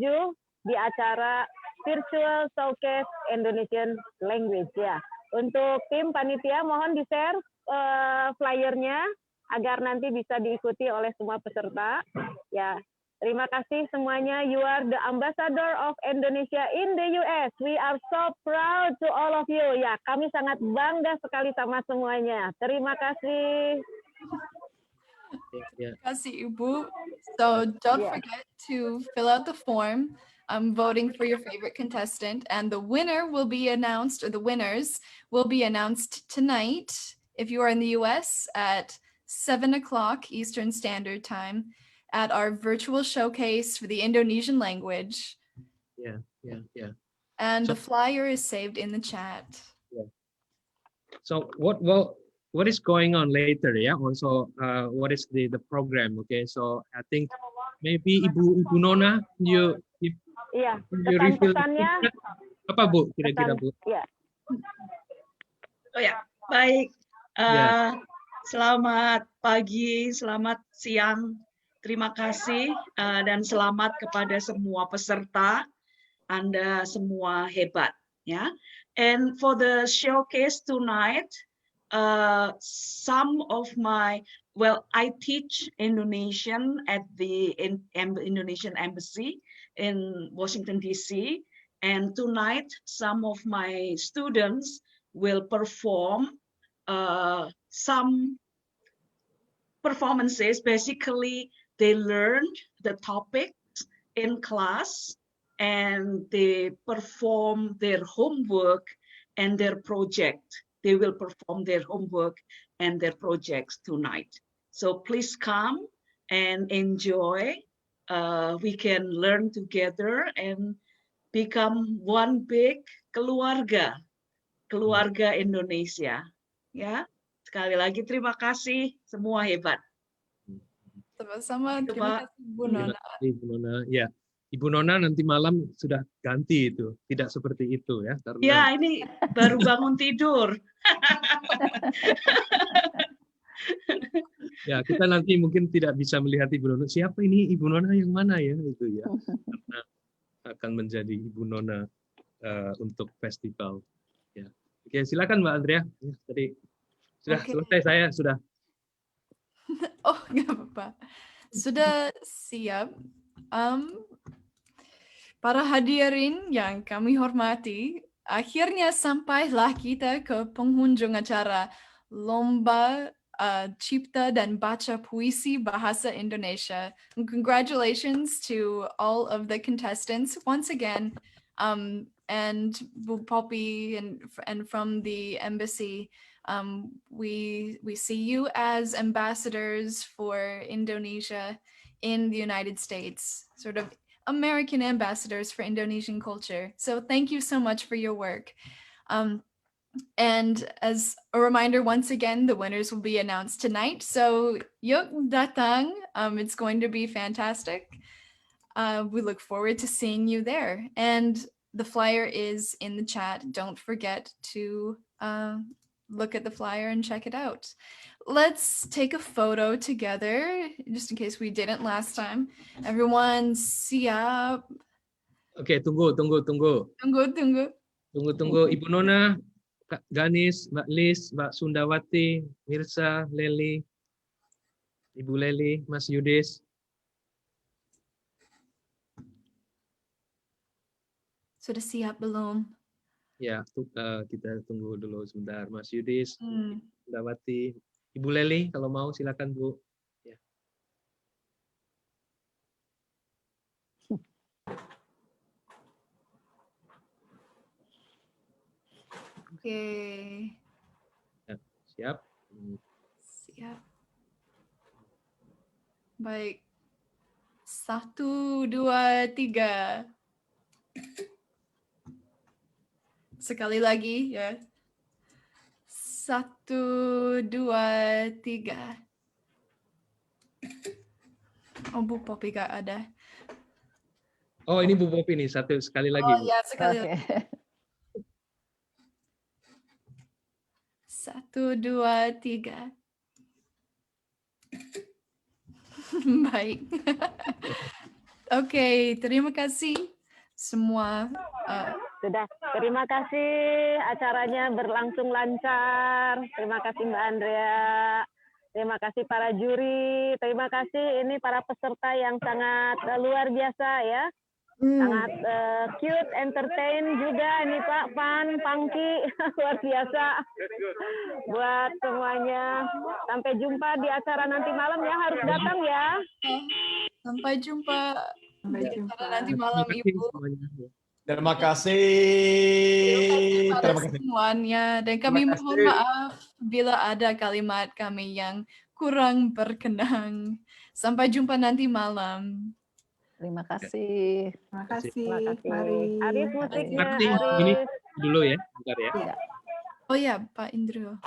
[SPEAKER 2] di acara Virtual Showcase Indonesian Language ya. Untuk tim panitia mohon di-share flyernya agar nanti bisa diikuti oleh semua peserta. Ya, terima kasih semuanya. You are the ambassador of Indonesia in the US. We are so proud to all of you. Ya, kami sangat bangga sekali sama semuanya. Terima kasih.
[SPEAKER 1] Terima kasih Ibu. So don't forget to fill out the form. Voting for your favorite contestant, and the winner will be announced, or the winners will be announced tonight if you are in the US at 7 o'clock Eastern Standard Time at our virtual showcase for the Indonesian language.
[SPEAKER 3] Yeah.
[SPEAKER 1] And the flyer is saved in the chat.
[SPEAKER 3] Yeah. So what is going on later? Yeah. Also, what is the program? Okay. So I think maybe Ibu Nona,
[SPEAKER 2] Iya,
[SPEAKER 3] you reveal
[SPEAKER 2] pesan-pesannya
[SPEAKER 3] apa Bu? Kira-kira Bu?
[SPEAKER 2] Ya.
[SPEAKER 16] Oh ya, baik. Selamat pagi, selamat siang. Terima kasih dan selamat kepada semua peserta. Anda semua hebat, ya. And for the showcase tonight, some of I teach Indonesian at the Indonesian Embassy in Washington, D.C. And tonight, some of my students will perform some performances. Basically, they learned the topics in class and they perform their homework and their project. They will perform their homework and their projects tonight. So please come and enjoy. We can learn together and become one big keluarga Indonesia. Ya, sekali lagi terima kasih, semua hebat.
[SPEAKER 1] Sama-sama, terima kasih Bu
[SPEAKER 3] Terima
[SPEAKER 1] Nona.
[SPEAKER 3] kasih Bu Nona. Ya, Ibu Nona nanti malam sudah ganti itu, tidak seperti itu ya. Karena...
[SPEAKER 16] Ya, ini baru bangun tidur.
[SPEAKER 3] Ya, kita nanti mungkin tidak bisa melihat Ibu Nona. Siapa ini Ibu Nona yang mana ya itu ya? Karena akan menjadi Ibu Nona untuk festival. Ya. Oke, silakan Mbak Andrea. Ya, tadi sudah selesai saya sudah.
[SPEAKER 1] Oh, nggak apa-apa. Sudah siap. Para hadirin yang kami hormati, akhirnya sampailah kita ke penghujung acara Lomba Cipta dan Baca Puisi Bahasa Indonesia. And congratulations to all of the contestants once again, and Bu Poppy and from the embassy. We see you as ambassadors for Indonesia in the United States, sort of American ambassadors for Indonesian culture. So thank you so much for your work. And as a reminder, once again, the winners will be announced tonight. So yuk datang. It's going to be fantastic. We look forward to seeing you there. And the flyer is in the chat. Don't forget to look at the flyer and check it out. Let's take a photo together, just in case we didn't last time. Everyone siap.
[SPEAKER 3] Oke, tunggu. Tunggu. Ibu Nona, Kak Ganis, Mbak Lis, Mbak Sundawati, Mirsa, Leli, Ibu Leli, Mas Yudis.
[SPEAKER 1] Sudah siap belum?
[SPEAKER 3] Ya, kita tunggu dulu sebentar. Mas Yudis, Sundawati, Ibu Leli, kalau mau silakan Bu. Ya.
[SPEAKER 1] Oke.
[SPEAKER 3] Ya, siap.
[SPEAKER 1] Siap. Baik. 1, 2, 3. Sekali lagi ya. 1, 2, 3. Oh, Bu Poppy gak ada.
[SPEAKER 3] Oh, ini Bu Popi nih, satu sekali lagi,
[SPEAKER 1] Oh
[SPEAKER 3] Bu.
[SPEAKER 1] ya, sekali
[SPEAKER 4] Oke.
[SPEAKER 1] lagi. 1, 2, 3. Baik. Oke, terima kasih semua.
[SPEAKER 2] Sudah, terima kasih, acaranya berlangsung lancar. Terima kasih Mbak Andrea. Terima kasih para juri. Terima kasih ini para peserta yang sangat luar biasa ya. Sangat cute, entertain juga ini Pak, fun, funky, luar biasa. Buat semuanya. Sampai jumpa di acara nanti malam ya, harus datang ya.
[SPEAKER 1] Sampai jumpa di acara nanti malam,
[SPEAKER 3] Terima kasih
[SPEAKER 1] Ibu.
[SPEAKER 3] semuanya.
[SPEAKER 6] Terima kasih.
[SPEAKER 1] Pada
[SPEAKER 6] Terima kasih.
[SPEAKER 1] semuanya, dan kami mohon maaf bila ada kalimat kami yang kurang berkenan. Sampai jumpa nanti malam.
[SPEAKER 4] Terima kasih.
[SPEAKER 5] Terima kasih.
[SPEAKER 2] Terima kasih.
[SPEAKER 5] Mari.
[SPEAKER 2] Arif musiknya,
[SPEAKER 3] Ini
[SPEAKER 2] Arif.
[SPEAKER 3] dulu ya, bentar ya.
[SPEAKER 1] Oh ya, Pak Indro.